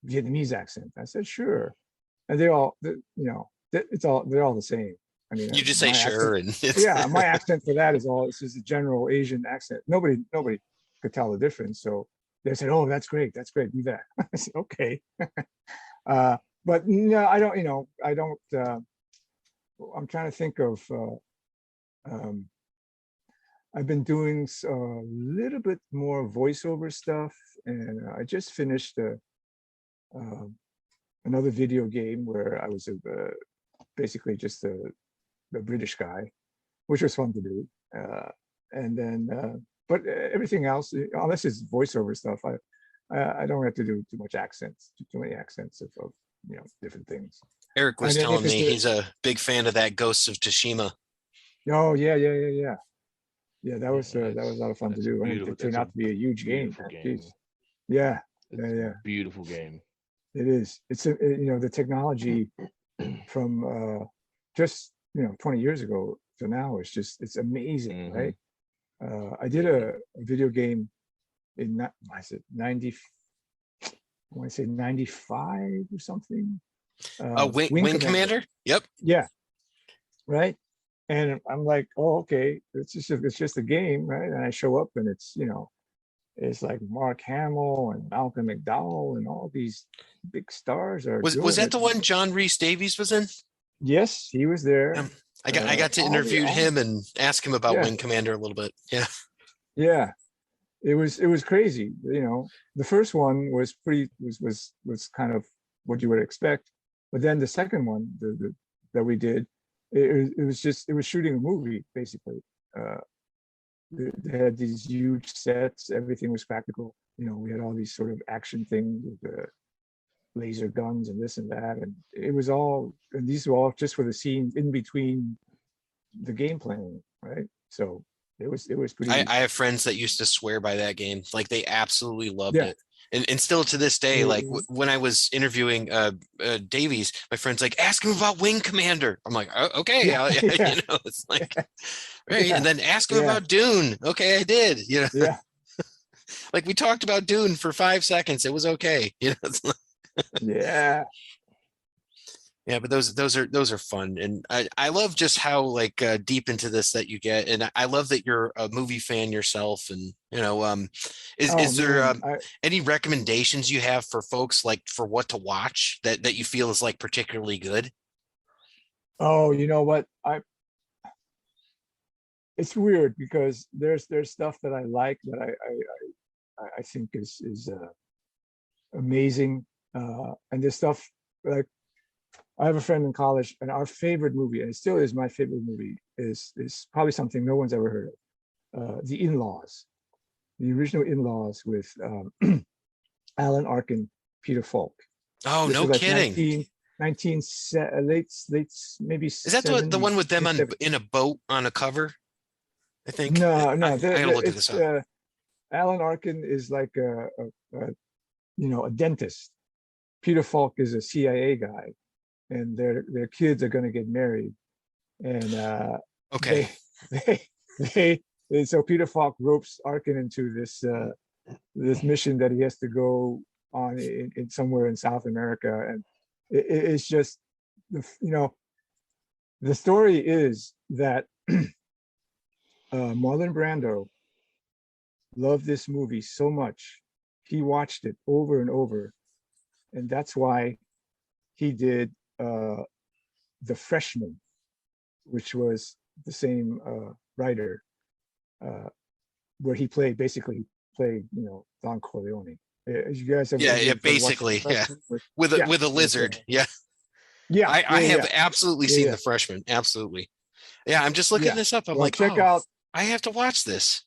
Vietnamese accent?" I said, "Sure." And they're all they're all the same. I mean, you just say sure, accent, and my accent for that it's just a general Asian accent. Nobody could tell the difference. So they said, "Oh, that's great, do that." I said, "Okay." But no, I don't. I'm trying to think of. I've been doing a little bit more voiceover stuff, and I just finished another video game where I was basically just a British guy, which was fun to do. And then, but everything else, unless it's voiceover stuff, I don't have to do too much accents, too many accents of different things. Eric was telling me he's a big fan of that Ghosts of Tsushima. Oh yeah. Yeah, that was a lot of fun to do. And it turned out to be a huge game. Yeah. Beautiful game. It is. It's the technology from just 20 years ago to now is just, it's amazing, right? I did a video game in 95 or something. Wing Commander. Yep. Yeah. Right. And I'm like, oh, okay, it's just a game, right? And I show up and it's it's like Mark Hamill and Malcolm McDowell and all these big stars are. Was that the one John Rhys Davies was in? Yes, he was there. I got to interview him and ask him about Wing Commander a little bit. Yeah, it was crazy. The first one was was kind of what you would expect, but then the second one that we did, it was shooting a movie basically. They had these huge sets. Everything was practical. We had all these sort of action things with the laser guns and this and that, and it was all. And these were all just for the scenes in between the game playing, right? So it was pretty. I have friends that used to swear by that game. Like they absolutely loved it. And still to this day, like when I was interviewing Davies, my friend's like, ask him about Wing Commander. I'm like, oh, okay, it's like, right. And then ask him about Dune. Okay, I did. Like we talked about Dune for 5 seconds. It was okay. Yeah. Yeah, but those are fun, and I love just how like deep into this that you get, and I love that you're a movie fan yourself, and is there any recommendations you have for folks like for what to watch that you feel is like particularly good? Oh, you know what, it's weird because there's stuff that I like that I think is amazing, and there's stuff like I have a friend in college, and our favorite movie, and it still is my favorite movie, is probably something no one's ever heard of, The In-Laws, the original In-Laws with Alan Arkin, Peter Falk. Oh, This no was like kidding. 19 late maybe. Is that the one with them in a boat on a cover? I think. No, I gotta look at this up. Alan Arkin is like a dentist. Peter Falk is a CIA guy, and their kids are going to get married, and Okay. so Peter Falk ropes Arkin into this mission that he has to go on in somewhere in South America, and it's just the story is that Marlon Brando loved this movie so much, he watched it over and over, and that's why he did The Freshman, which was the same writer, where he played Don Corleone. You guys have basically, with a lizard, yeah. I have absolutely seen The Freshman, absolutely. Yeah, I'm just looking this up. I'm like, check out. I have to watch this.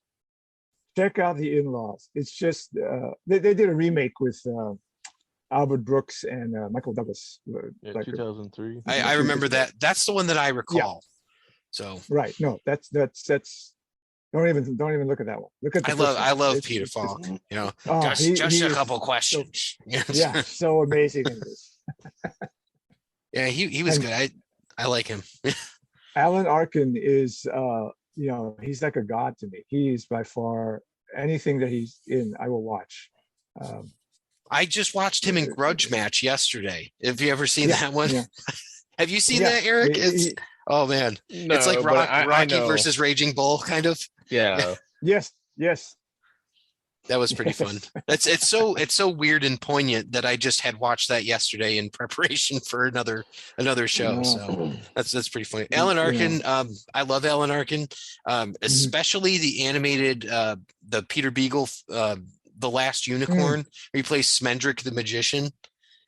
Check out The In-Laws. It's just they did a remake with Albert Brooks and Michael Douglas. 2003. I remember that. That's the one that I recall. Yeah. So right, no, that's. Don't even look at that one. Look at. I love Peter Falk. Just a couple questions. So, so amazing in this. Yeah, he was good. I like him. Alan Arkin is he's like a god to me. He is by far anything that he's in, I will watch. I just watched him in Grudge Match yesterday. Have you ever seen that one? Yeah. Have you seen that, Eric? Oh man, no, it's like Rocky versus Raging Bull, kind of. Yeah. Yes. That was pretty fun. It's so weird and poignant that I just had watched that yesterday in preparation for another show. So that's pretty funny. Alan Arkin, I love Alan Arkin, especially the animated the Peter Beagle, The Last Unicorn, where he plays Smendrick the magician,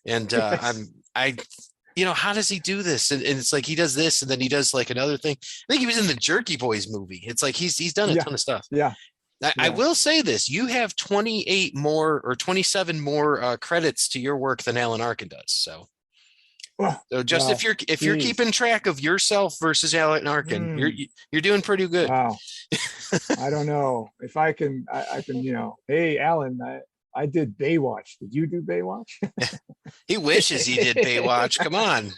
and how does he do this? And it's like he does this, and then he does like another thing. I think he was in the Jerky Boys movie. It's like he's done a ton of stuff. Yeah. I will say this: you have 27 more credits to your work than Alan Arkin does. So just if you're keeping track of yourself versus Alan Arkin, you're doing pretty good. Wow. I don't know if I can. Hey, Alan, I did Baywatch. Did you do Baywatch? He wishes he did Baywatch. Come on.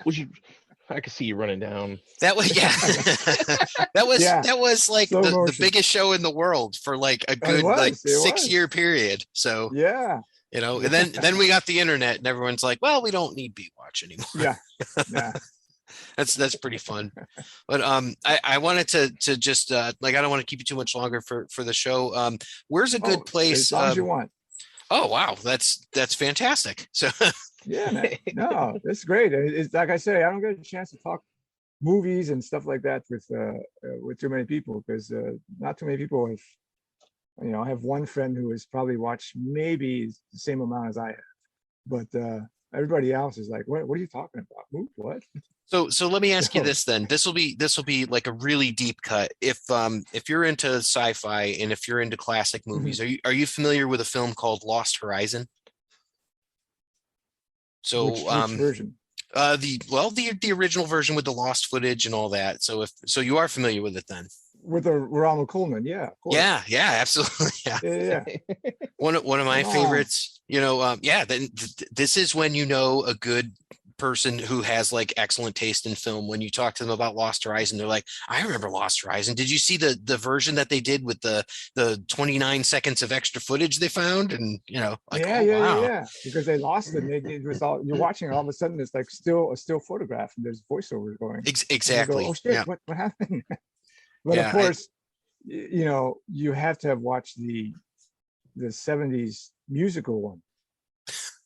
I could see you running down. That was that was like the biggest show in the world for like a good 6-year period. So and then we got the internet and everyone's like, well, we don't need Baywatch anymore. Yeah. That's pretty fun. But I wanted to just I don't want to keep you too much longer for the show. Where's a good place? As long as you want. Oh wow, that's fantastic. So yeah, man. No, it's great. It's like I say, I don't get a chance to talk movies and stuff like that with too many people, because not too many people have. I have one friend who has probably watched maybe the same amount as I have, but everybody else is like, what are you talking about? Who? What? So let me ask you this then. This will be like a really deep cut. If you're into sci-fi and if you're into classic movies, are you familiar with a film called Lost Horizon? So which version? The original version with the lost footage and all that. So you are familiar with it then. With the Ronald Coleman, yeah. Of course. Yeah, absolutely. Yeah. One of my favorites, then this is when a good person who has like excellent taste in film, when you talk to them about Lost Horizon, they're like, I remember Lost Horizon. Did you see the version that they did with the 29 seconds of extra footage they found? And wow. Because they lost it. It was all, you're watching, all of a sudden it's like a still photograph and there's voiceovers going. Exactly. Go, oh shit, what happened? But of course, you have to have watched the 70s musical one.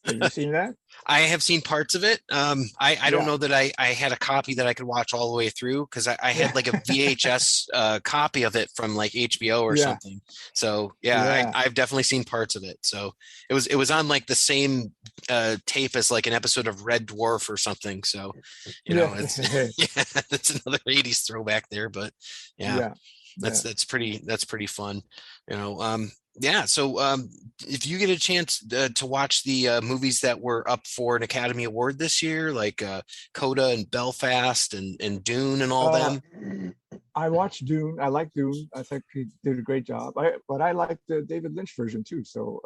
Have you seen that? I have seen parts of it. I don't Yeah. know that I had a copy that I could watch all the way through because I had like a VHS copy of it from like HBO or Yeah. something. So yeah, Yeah. I've definitely seen parts of it. So it was on like the same tape as like an episode of Red Dwarf or something. So you know, Yeah. it's yeah, that's another 80s throwback there. But yeah, Yeah. Yeah. that's pretty fun. You know, yeah. So if you get a chance to watch the movies that were up for an Academy Award this year, like Coda and Belfast and Dune and all Uh, them. I watched Dune. I like Dune. I think he did a great job. But I liked the David Lynch version too. So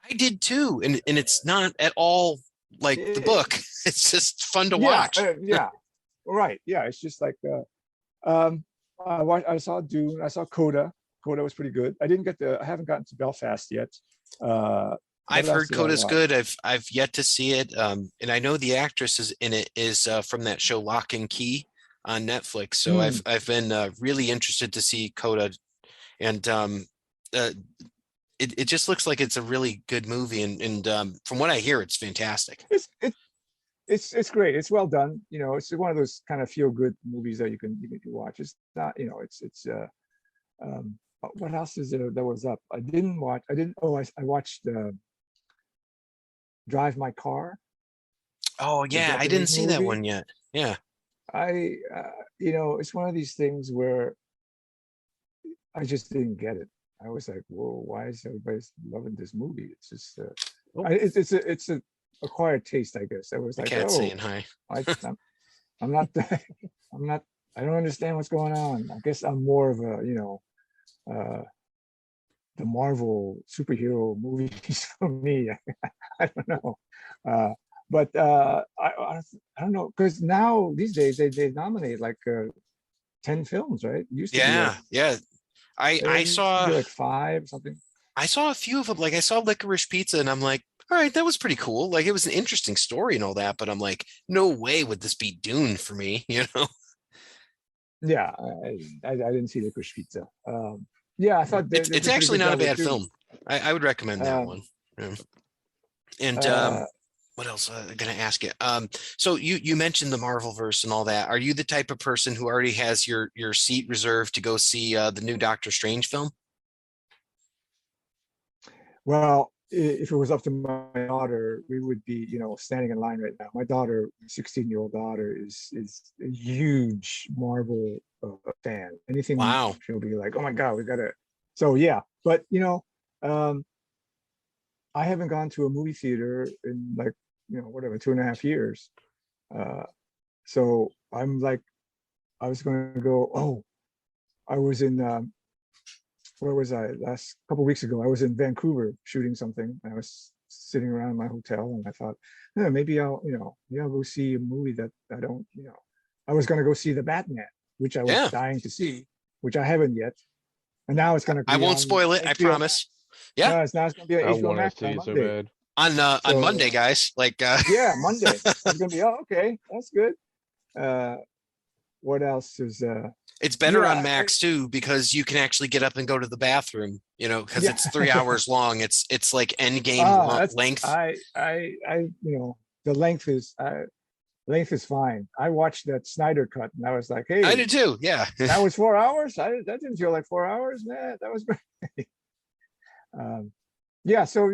I did too, and it's not at all like the eh, book. It's just fun to yeah, watch. yeah, right. Yeah, it's just like I saw Dune. I saw Coda. Coda was pretty good. I haven't gotten to Belfast yet. What I've else heard did I Coda's watch? good. I've yet to see it, and I know the actress is in it is from that show Lock and Key on Netflix. So Hmm. I've been really interested to see Coda, and uh, it just looks like it's a really good movie, and from what I hear, it's fantastic. It's great. It's well done. You know, it's one of those kind of feel good movies that you can watch. It's not, you know, it's what else is there that was up? I didn't watch. I didn't. Oh, I watched Drive My Car, Oh the yeah, I didn't Japanese see that movie. one yet. Yeah, I you know, it's one of these things where I just didn't get it. I was like, whoa, why is everybody loving this movie? It's just oh, it's a acquired taste, I guess. I was the like, cat oh, saying hi. I'm not I'm not I don't understand what's going on. I guess I'm more of a, uh the Marvel superhero movies for me. I don't know. But I don't know, because now these days they nominate like 10 films, right? It used to be like Yeah, yeah. I it used to be saw like five something. I saw a few of them. Like I saw Licorice Pizza, and I'm like, all right, that was pretty cool. Like it was an interesting story and all that, but I'm like, no way would this be Dune for me, you know? Yeah, I didn't see Licorice Pizza. Yeah, I thought they It's did a pretty actually good not a job with bad Dune. film. I would recommend that Um, one. Yeah. And uh, what else I'm gonna ask you? So you mentioned the Marvel verse and all that. Are you the type of person who already has your seat reserved to go see the new Doctor Strange film? well, if it was up to my daughter, we would be, standing in line right now. My daughter, 16-year-old daughter, is a huge Marvel fan. Anything Wow. she'll be like, "Oh my God, we gotta." So yeah, but um, I haven't gone to a movie theater in like whatever 2.5 years. Uh, so I'm like, I was going to go. Oh, I was in where was I last couple weeks ago? I was in Vancouver shooting something. I was sitting around in my hotel, and I thought, maybe I'll go see a movie that I don't, I was going to go see the Batman, which I was Yeah. dying to see, which I haven't yet, and now it's going to I be won't on spoil it, I HBO Max. promise. Yeah. No, it's now it's going to be on I HBO want to Max see on it so Monday. bad. On So Monday, guys. Like yeah, Monday. It's going to be okay. That's good. What else is it's better on yeah, Max too because you can actually get up and go to the bathroom, because yeah. it's 3 hours long. It's like end game That's length. the length is fine. I watched that Snyder cut and I was like, I hey, did too. Yeah. that was 4 hours. That didn't feel like 4 hours, man. That was great. Yeah, so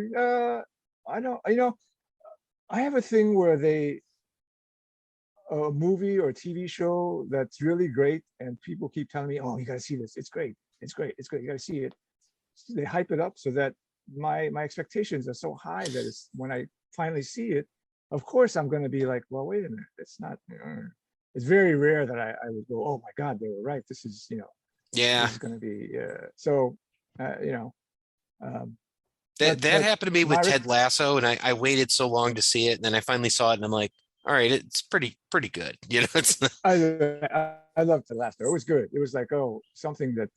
I don't, I have a thing where a movie or a TV show that's really great and people keep telling me, oh, you gotta see this. It's great. It's great. It's great. You gotta see it. So they hype it up so that my expectations are so high that when I finally see it, of course I'm going to be like, well, wait a minute, it's not. It's very rare that I would go, oh my God, they were right. This is Yeah. this is going to be so um, That but happened to me with my Ted Lasso, and I waited so long to see it, and then I finally saw it, and I'm like, all right, it's pretty good. It's not, I loved the last. It was good. It was like something that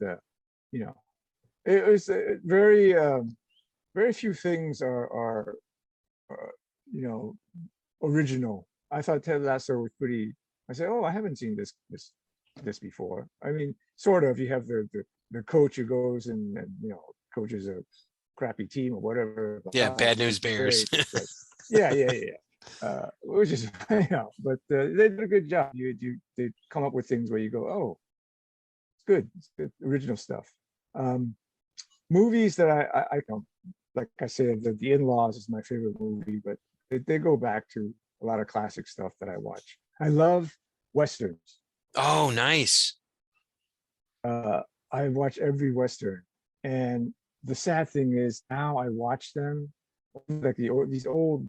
it was very few things are original. I thought Ted Lasso was pretty. I said, oh, I haven't seen this before. I mean, sort of. You have the coach who goes and coaches a crappy team or whatever. yeah, Ah, Bad News it's great. Bears. It's great. Which is but they did a good job. They come up with things where you go, oh, it's good original stuff. Movies that I don't like. I said, the In-Laws is my favorite movie, but they go back to a lot of classic stuff that I watch. I love westerns. Oh, nice. I watch every western, and the sad thing is now I watch them like these old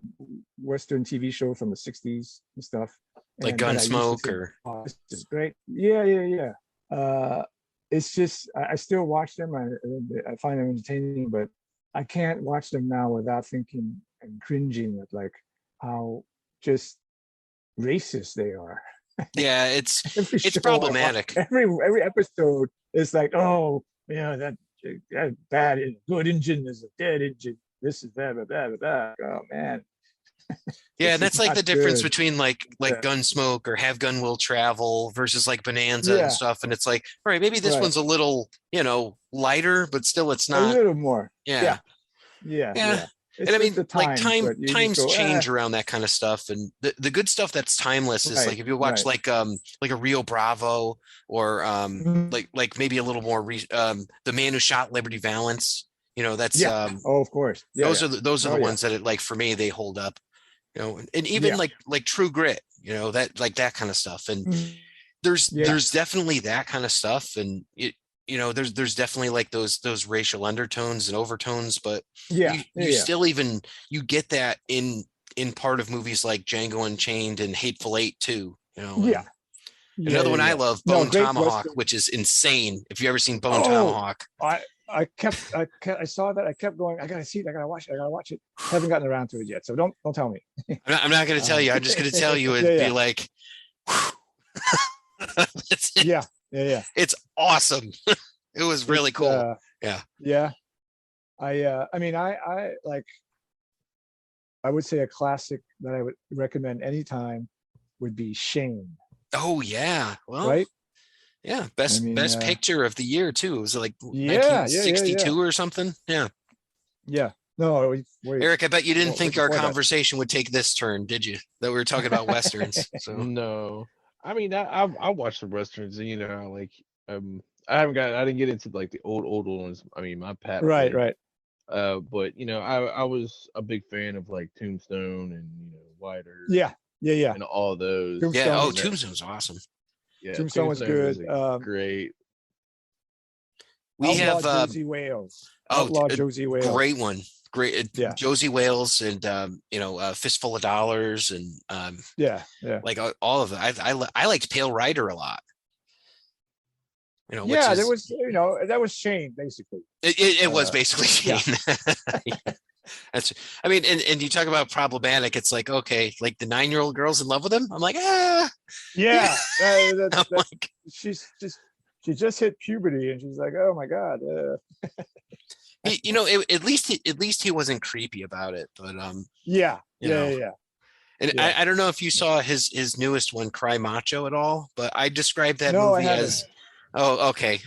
western TV shows from the 60s and stuff. Like Gunsmoke or oh, this is great. Yeah. It's just I still watch them. I find them entertaining, but I can't watch them now without thinking and cringing at like how just racist they are. Yeah, it's problematic. Every episode is like, oh yeah, that bad good engine is a dead engine. This is blah blah blah blah. Oh man. Yeah, and that's like the difference good. between like Gunsmoke or Have Gun Will Travel versus like Bonanza and stuff. And it's like, all right, maybe this one's a little, lighter, but still it's not a little more. Yeah. It's and I mean, the times change around that kind of stuff, and the good stuff that's timeless is like if you watch like a Rio Bravo or like maybe a little more The Man Who Shot Liberty Valance. That's of course. Those are the ones that like for me they hold up. And even like True Grit. That kind of stuff, and there's definitely that kind of stuff, and there's definitely like those racial undertones and overtones, but you still even you get that in part of movies like Django Unchained and Hateful Eight too. Another one I love, Bone Tomahawk, which is insane. If you ever seen Bone Tomahawk, I saw that. I kept going. I gotta see it. I gotta watch it. Haven't gotten around to it yet, so don't tell me. I'm not going to tell you. I'm just going to tell you it'd be like, yeah. It's awesome. It was really cool. Yeah. I mean, I like. I would say a classic that I would recommend anytime would be Shane. Oh yeah, well, right. Yeah, best picture of the year too. It was like 1962 or something. Yeah. No, Eric, I bet you didn't think our conversation would take this turn, did you? That we were talking about westerns. So no, I mean, I watched the westerns, and I didn't get into like the old ones. I mean, my Pat. Right. But I was a big fan of like Tombstone and White Earth. Yeah. And all those. Tombstone's awesome. Yeah, Tombstone was good. Great. We have Josie Wales. Josie Wales. Great one. Great. Josie Wales and Fistful of Dollars and like all of it. I liked Pale Rider a lot. There was that was Shane basically. It was basically Shane. That's, I mean, and you talk about problematic. It's like, okay, like the 9-year-old girl's in love with him. I'm like, she just hit puberty and she's like, oh my god. At least he wasn't creepy about it, but And I don't know if you saw his newest one, Cry Macho, at all, but I described that movie as. Oh, okay.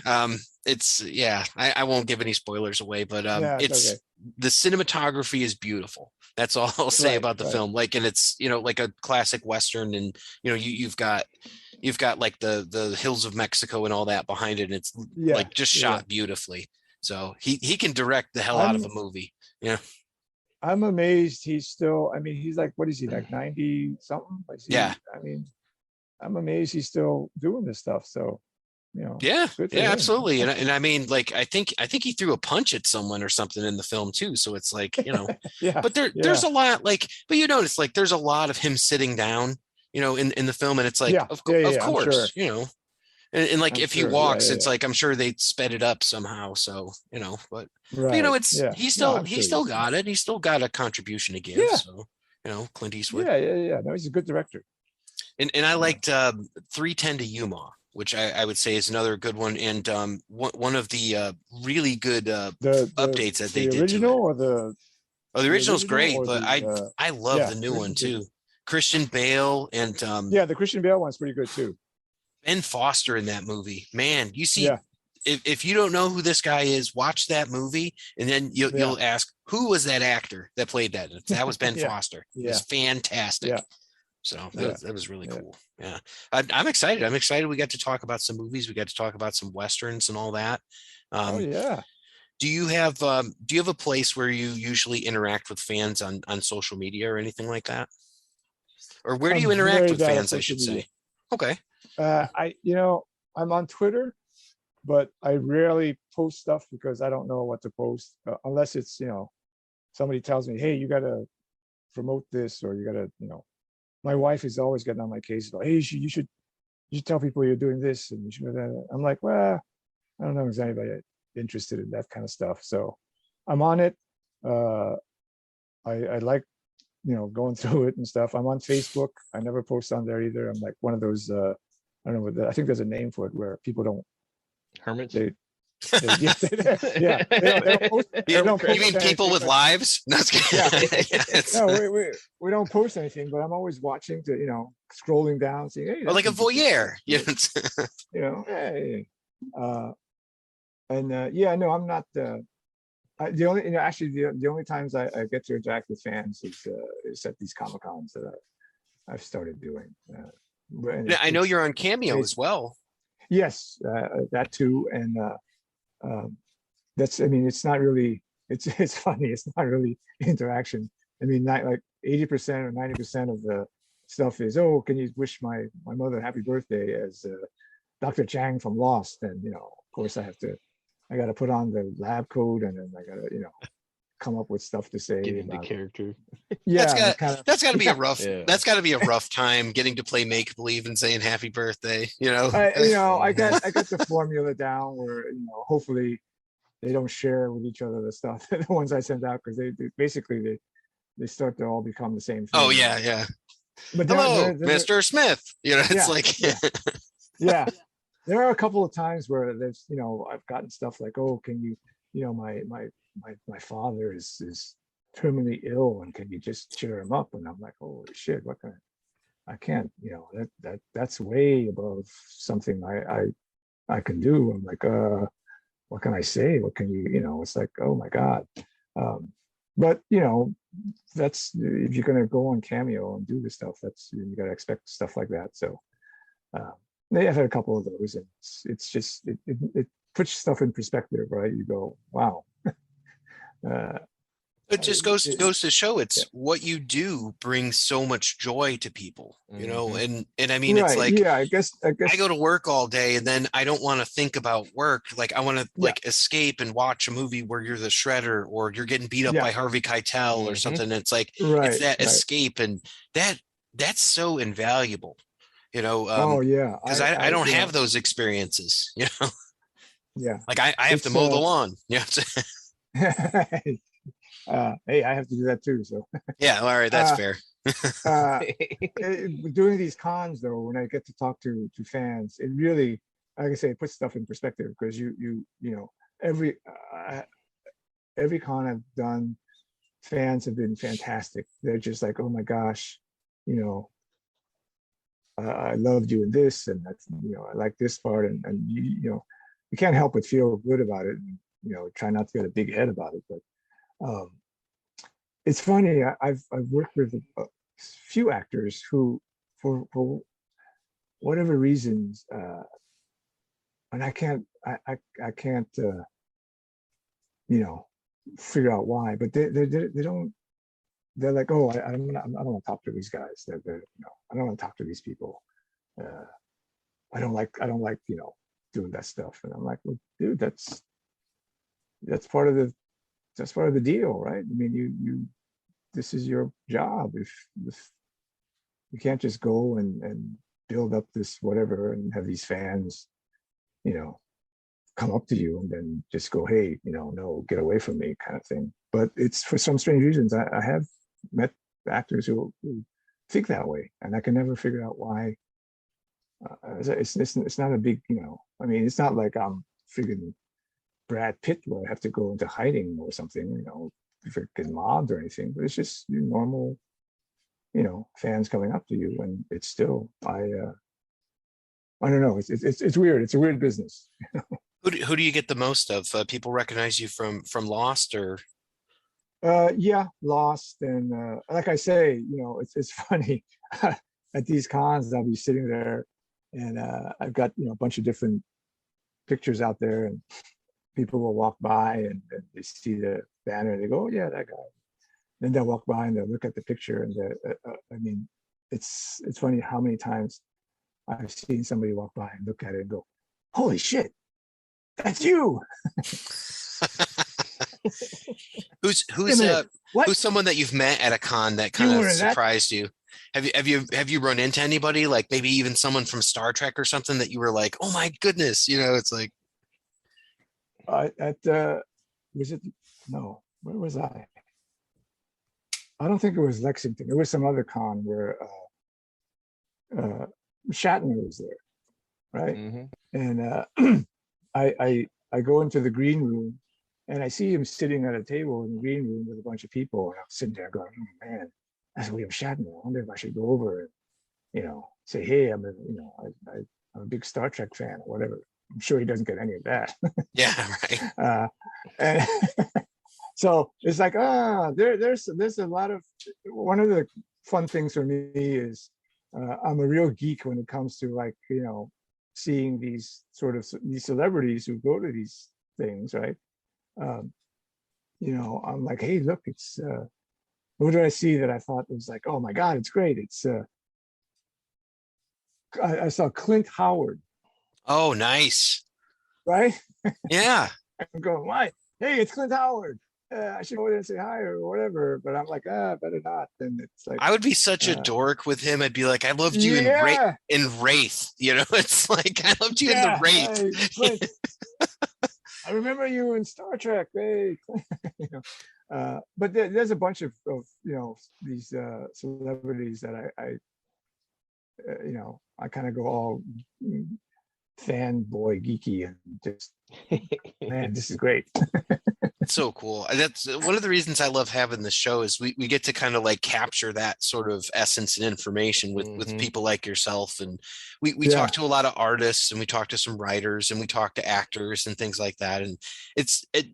It's I won't give any spoilers away, but it's okay. The cinematography is beautiful. That's all I'll say about the film. Like, and it's like a classic Western, and you've got like the hills of Mexico and all that behind it. And it's like just shot beautifully. So he can direct the hell out of a movie. Yeah. I'm amazed he's still. I mean, he's like, what is he like, 90 something? I mean, I'm amazed he's still doing this stuff. So. Absolutely. And I mean, like, I think he threw a punch at someone or something in the film too. So it's like, but there's a lot but you notice like there's a lot of him sitting down, in the film. And it's like, of course, sure. And like, if he walks, it's like, I'm sure they sped it up somehow. So, but he still got it. He's still got a contribution to give. So, Clint Eastwood. Yeah. No, he's a good director. And I liked 3:10 to Yuma, which I would say is another good one, and one of the really good updates that they did. The original or the? Oh, the original's great, but I love the new one too. Christian Bale and the Christian Bale one's pretty good too. Ben Foster in that movie, man. You see if you don't know who this guy is, watch that movie, and then you'll ask, who was that actor that played that? That was Ben Foster. It was fantastic. Yeah. So that was really cool. Yeah. I'm excited. I'm excited. We got to talk about some movies. We got to talk about some Westerns and all that. Do you have a place where you usually interact with fans on social media or anything like that? Or where do you interact with fans, I should say? Okay. I'm on Twitter, but I rarely post stuff because I don't know what to post unless it's, somebody tells me, hey, you got to promote this, or you got to, my wife is always getting on my case. Like, hey, you should tell people you're doing this, and you should do that. I'm like, well, I don't know if there's anybody interested in that kind of stuff. So I'm on it. I like, going through it and stuff. I'm on Facebook. I never post on there either. I'm like one of those, I don't know, I think there's a name for it where people don't. Hermits? They don't post, you mean people with lives? No, we don't post anything, but I'm always watching to, scrolling down, seeing, hey, like a voyeur. Hey. No, I'm not. The only times I get to interact with fans is at these Comic Cons that I've started doing. I know you're on Cameo as well. Yes, that too, and that's. I mean, it's not really. It's funny. It's not really interaction. I mean, not like 80% or 90% of the stuff is, oh, can you wish my mother happy birthday as Dr. Chang from Lost? And of course, I got to put on the lab coat, and then I got to come up with stuff to say. Get into character. Yeah, that's got to be a rough. Yeah. That's got to be a rough time getting to play make believe and saying happy birthday. I got the formula down where hopefully they don't share with each other the stuff, the ones I send out, because they basically they start to all become the same thing. Oh yeah. But hello, Mr. Smith. It's like yeah. There are a couple of times where there's I've gotten stuff like, oh, can you my father is terminally ill, and can you just cheer him up? And I'm like, holy shit, what can I can't, that's way above something I can do. I'm like, what can I say? What can you, it's like, oh my God. But that's, if you're going to go on Cameo and do this stuff, that's, you got to expect stuff like that. So I've had a couple of those, and it's just, it puts stuff in perspective, right? You go, wow. It just goes to show what you do brings so much joy to people, and I mean, it's like, I guess I go to work all day, and then I don't want to think about work. Like I want to escape and watch a movie where you're the Shredder, or you're getting beat up by Harvey Keitel or something. It's like, it's that escape, and that's so invaluable, because I don't have those experiences, like I have to mow the lawn. Hey, I have to do that too. So yeah, all right, that's fair. Doing these cons though, when I get to talk to fans, it really, like I say, it puts stuff in perspective, because every con I've done, fans have been fantastic. They're just like, oh my gosh, I loved you in this, and that's, I like this part, and you can't help but feel good about it, and try not to get a big head about it. But it's funny, I've worked with a few actors who, for whatever reasons, and I can't figure out why, but they don't, they're like, oh, I don't want to talk to these guys. I don't want to talk to these people. I don't like doing that stuff. And I'm like, well, dude, that's part of the deal, right? I mean, this is your job. If you can't just go and build up this whatever and have these fans, come up to you and then just go, hey, no, get away from me, kind of thing. But it's, for some strange reasons, I have met actors who think that way, and I can never figure out why. It's not a big, I mean, it's not like I'm freaking Brad Pitt where I have to go into hiding or something, if it gets mobbed or anything. But it's just normal, fans coming up to you, and it's still, I don't know. It's weird. It's a weird business. Who do you get the most of? People recognize you from Lost, or Yeah, Lost, and like I say, it's funny. At these cons, I'll be sitting there, and I've got a bunch of different pictures out there, and people will walk by and they see the banner, and they go, "Oh yeah, that guy." Then they'll walk by and they'll look at the picture, and I mean, it's funny how many times I've seen somebody walk by and look at it and go, "Holy shit, that's you!" who's Wait a minute, what? who's someone that you've met at a con that You kind of were in that? surprised you? Have you run into anybody, like maybe even someone from Star Trek or something, that you were like, oh my goodness, it's like, At was it? No, where was I? I don't think it was Lexington. It was some other con where Shatner was there, right? And I go into the green room, and I see him sitting at a table in the green room with a bunch of people, and I'm sitting there going, "Oh man, that's William Shatner. I wonder if I should go over and say, hey, I'm a big Star Trek fan or whatever." I'm sure he doesn't get any of that. yeah, right. And so it's like, there's a lot of, one of the fun things for me is I'm a real geek when it comes to seeing these these celebrities who go to these things, right? I'm like, hey, look, it's what did I see that I thought was like, oh my God, it's great. It's I saw Clint Howard. Oh, nice. Right? Yeah. I'm going, why? Hey, it's Clint Howard. I should go there and say hi or whatever, but I'm like, better not. Then it's like, I would be such a dork with him. I'd be like, I loved you in Wraith. It's like, I loved you in the Wraith. Hey, I remember you in Star Trek. Hey, but there's a bunch of these celebrities that I kind of go all fanboy geeky and just, man, this is great. It's so cool. That's one of the reasons I love having the show, is we get to kind of like capture that sort of essence and information with people like yourself. And we talk to a lot of artists, and we talk to some writers, and we talk to actors and things like that. And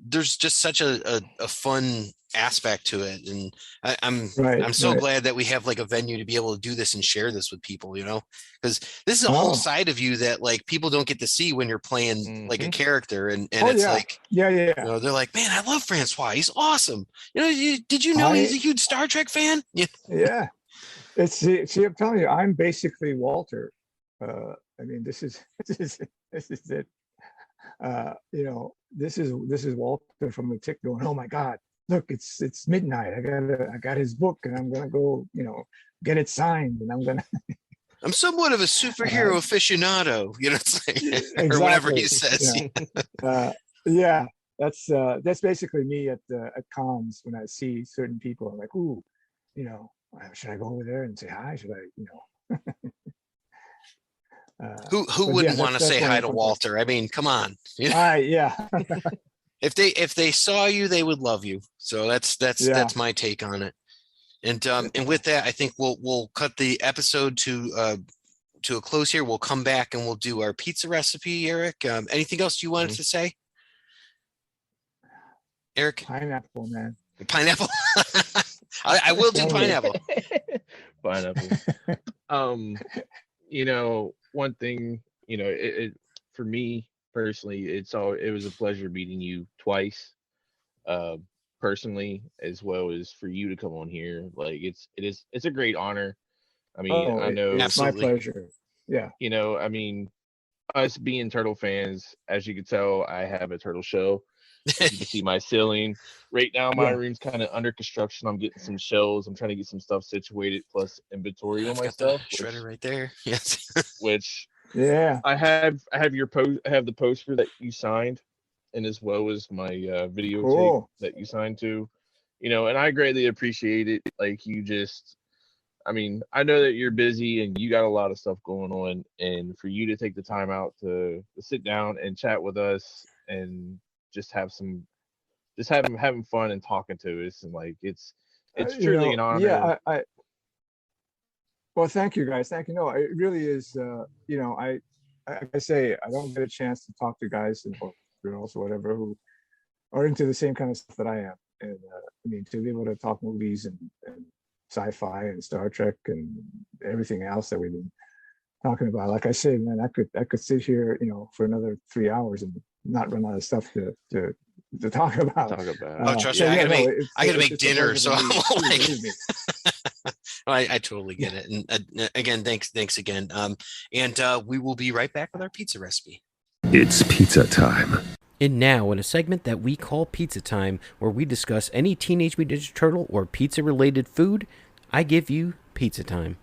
there's just such a fun aspect to it. And I'm so glad that we have like a venue to be able to do this and share this with people, because this is a whole side of you that like people don't get to see when you're playing like a character. And it's like, they're like, man, I love Francois. He's awesome. Did you know he's a huge Star Trek fan? Yeah. See, I'm telling you, I'm basically Walter. I mean, this is it. This is Walter from the Tick going, oh my God, look, it's midnight. I got his book, and I'm gonna go, get it signed, and I'm somewhat of a superhero aficionado, it's like, exactly. Or whatever he says. Yeah, that's basically me at cons. When I see certain people, I'm like, ooh, should I go over there and say hi? Should I, who wouldn't want to say hi to Walter? I mean, come on. Yeah. If they saw you, they would love you. So that's my take on it. And with that, I think we'll cut the episode to a close here. We'll come back and we'll do our pizza recipe. Eric, anything else you wanted to say? Eric? Pineapple, man. Pineapple. I will do pineapple. Pineapple. One thing, for me personally, it was a pleasure meeting you twice, personally, as well as for you to come on here. Like it's a great honor. I mean, I know it's my pleasure. Yeah. I mean, us being turtle fans, as you can tell, I have a turtle show. As you can see my ceiling right now. My room's kind of under construction. I'm getting some shelves. I'm trying to get some stuff situated, plus inventory on my stuff. Shredder right there. Yes. Which I have your post. I have the poster that you signed, and as well as my videotape that you signed to. And I greatly appreciate it. Like I mean, I know that you're busy and you got a lot of stuff going on, and for you to take the time out to sit down and chat with us and just having fun and talking to us, and like it's truly an honor. Yeah, well, thank you guys. Thank you. No, it really is. I say I don't get a chance to talk to guys girls or whatever who are into the same kind of stuff that I am. And I mean, to be able to talk movies and sci-fi and Star Trek and everything else that we've been talking about, like I said, man, I could sit here, for another 3 hours and not run out of stuff to talk about. Oh, trust me, I gotta make dinner, so I'm like, I totally get it. And again, thanks again. And we will be right back with our pizza recipe. It's pizza time. And now, in a segment that we call Pizza Time, where we discuss any Teenage Mutant Ninja Turtle or pizza-related food, I give you Pizza Time.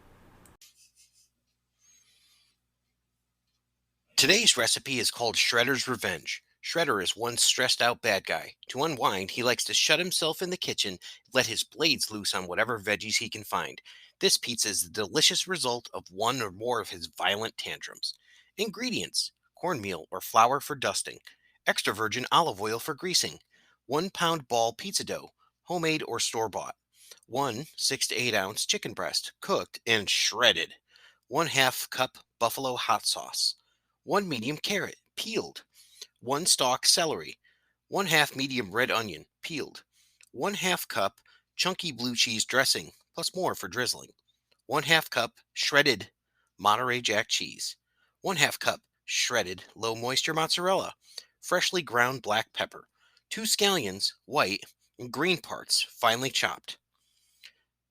Today's recipe is called Shredder's Revenge. Shredder is one stressed-out bad guy. To unwind, he likes to shut himself in the kitchen, let his blades loose on whatever veggies he can find. This pizza is the delicious result of one or more of his violent tantrums. Ingredients: cornmeal or flour for dusting, extra virgin olive oil for greasing, 1 pound ball pizza dough, homemade or store-bought, 1 6 to 8 ounce chicken breast, cooked and shredded, 1/2 cup buffalo hot sauce, 1 medium carrot, peeled, 1 stalk celery, 1/2 medium red onion, peeled, 1/2 cup chunky blue cheese dressing, plus more for drizzling, 1/2 cup shredded Monterey Jack cheese, 1/2 cup shredded low moisture mozzarella, freshly ground black pepper, 2 scallions, white, and green parts, finely chopped.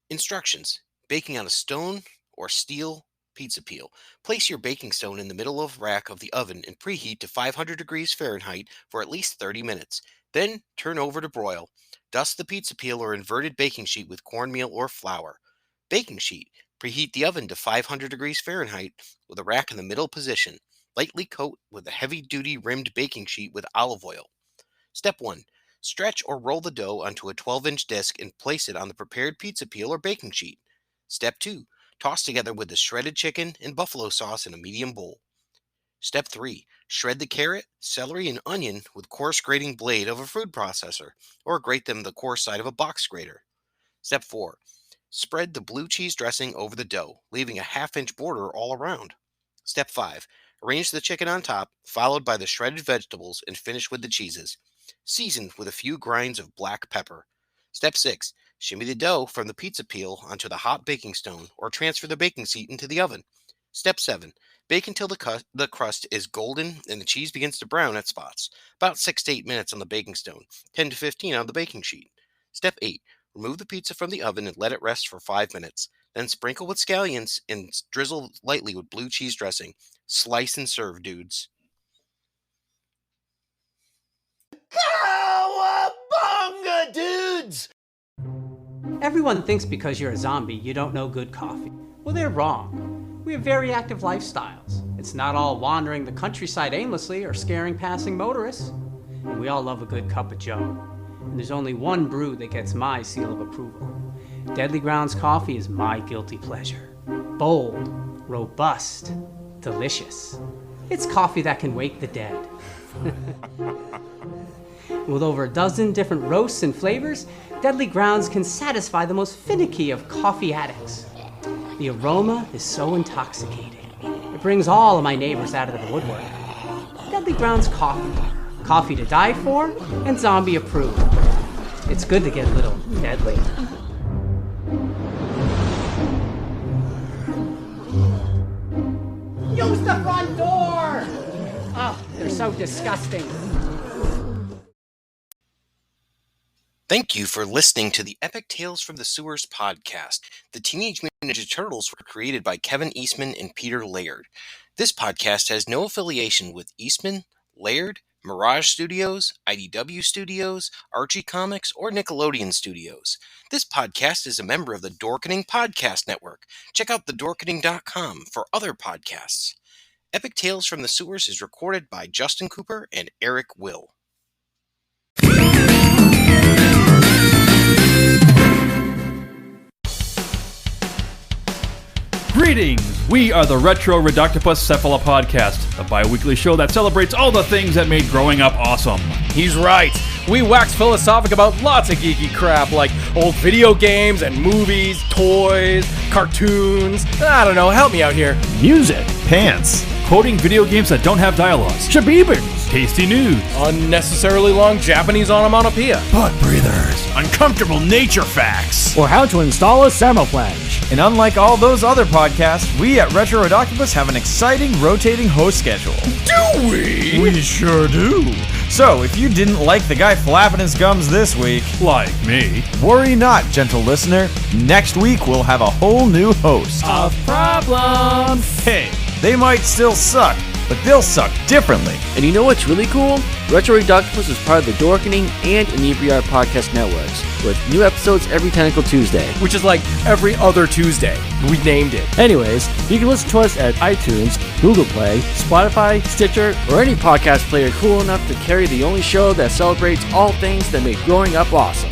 Instructions: baking on a stone or steel pizza peel. Place your baking stone in the middle of the rack of the oven and preheat to 500 degrees Fahrenheit for at least 30 minutes. Then turn over to broil. Dust the pizza peel or inverted baking sheet with cornmeal or flour. Baking sheet: preheat the oven to 500 degrees Fahrenheit with a rack in the middle position. Lightly coat with a heavy-duty rimmed baking sheet with olive oil. Step 1. Stretch or roll the dough onto a 12-inch disc and place it on the prepared pizza peel or baking sheet. Step 2. Toss together with the shredded chicken and buffalo sauce in a medium bowl. Step 3. Shred the carrot, celery, and onion with coarse grating blade of a food processor, or grate them the coarse side of a box grater. Step 4. Spread the blue cheese dressing over the dough, leaving a 1/2-inch border all around. Step 5. Arrange the chicken on top, followed by the shredded vegetables, and finish with the cheeses. Season with a few grinds of black pepper. Step 6. Shimmy the dough from the pizza peel onto the hot baking stone, or transfer the baking sheet into the oven. Step 7. Bake until the crust is golden and the cheese begins to brown at spots. About 6 to 8 minutes on the baking stone, 10 to 15 on the baking sheet. Step 8. Remove the pizza from the oven and let it rest for 5 minutes. Then sprinkle with scallions and drizzle lightly with blue cheese dressing. Slice and serve, dudes. Cowabunga, dudes! Everyone thinks because you're a zombie, you don't know good coffee. Well, they're wrong. We have very active lifestyles. It's not all wandering the countryside aimlessly or scaring passing motorists. And we all love a good cup of joe. And there's only one brew that gets my seal of approval. Deadly Grounds coffee is my guilty pleasure. Bold, robust, delicious. It's coffee that can wake the dead. With over a dozen different roasts and flavors, Deadly Grounds can satisfy the most finicky of coffee addicts. The aroma is so intoxicating. It brings all of my neighbors out of the woodwork. Deadly Grounds coffee. Coffee to die for and zombie approved. It's good to get a little deadly. Use the front door! Oh, they're so disgusting. Thank you for listening to the Epic Tales from the Sewers podcast. The Teenage Mutant Ninja Turtles were created by Kevin Eastman and Peter Laird. This podcast has no affiliation with Eastman, Laird, Mirage Studios, IDW Studios, Archie Comics, or Nickelodeon Studios. This podcast is a member of the Dorkening Podcast Network. Check out thedorkening.com for other podcasts. Epic Tales from the Sewers is recorded by Justin Cooper and Eric Will. Greetings! We are the Retro Reductopus Cephala Podcast, a bi-weekly show that celebrates all the things that made growing up awesome. He's right. We wax philosophic about lots of geeky crap like old video games and movies, toys, cartoons. I don't know, help me out here. Music, pants, quoting video games that don't have dialogues, shabeebings, tasty nudes, unnecessarily long Japanese onomatopoeia, butt breathers, uncomfortable nature facts, or how to install a thermoflange. And unlike all those other podcasts, we at Retro Octopus have an exciting rotating host schedule. Do we? We sure do. So, if you didn't like the guy flapping his gums this week, like me, worry not, gentle listener. Next week we'll have a whole new host of problems. Hey, they might still suck, but they'll suck differently. And you know what's really cool? Retro Octopus is part of the Dorkening and Inebriar podcast networks, with new episodes every Tentacle Tuesday. Which is like every other Tuesday. We named it. Anyways, you can listen to us at iTunes, Google Play, Spotify, Stitcher, or any podcast player cool enough to carry the only show that celebrates all things that make growing up awesome.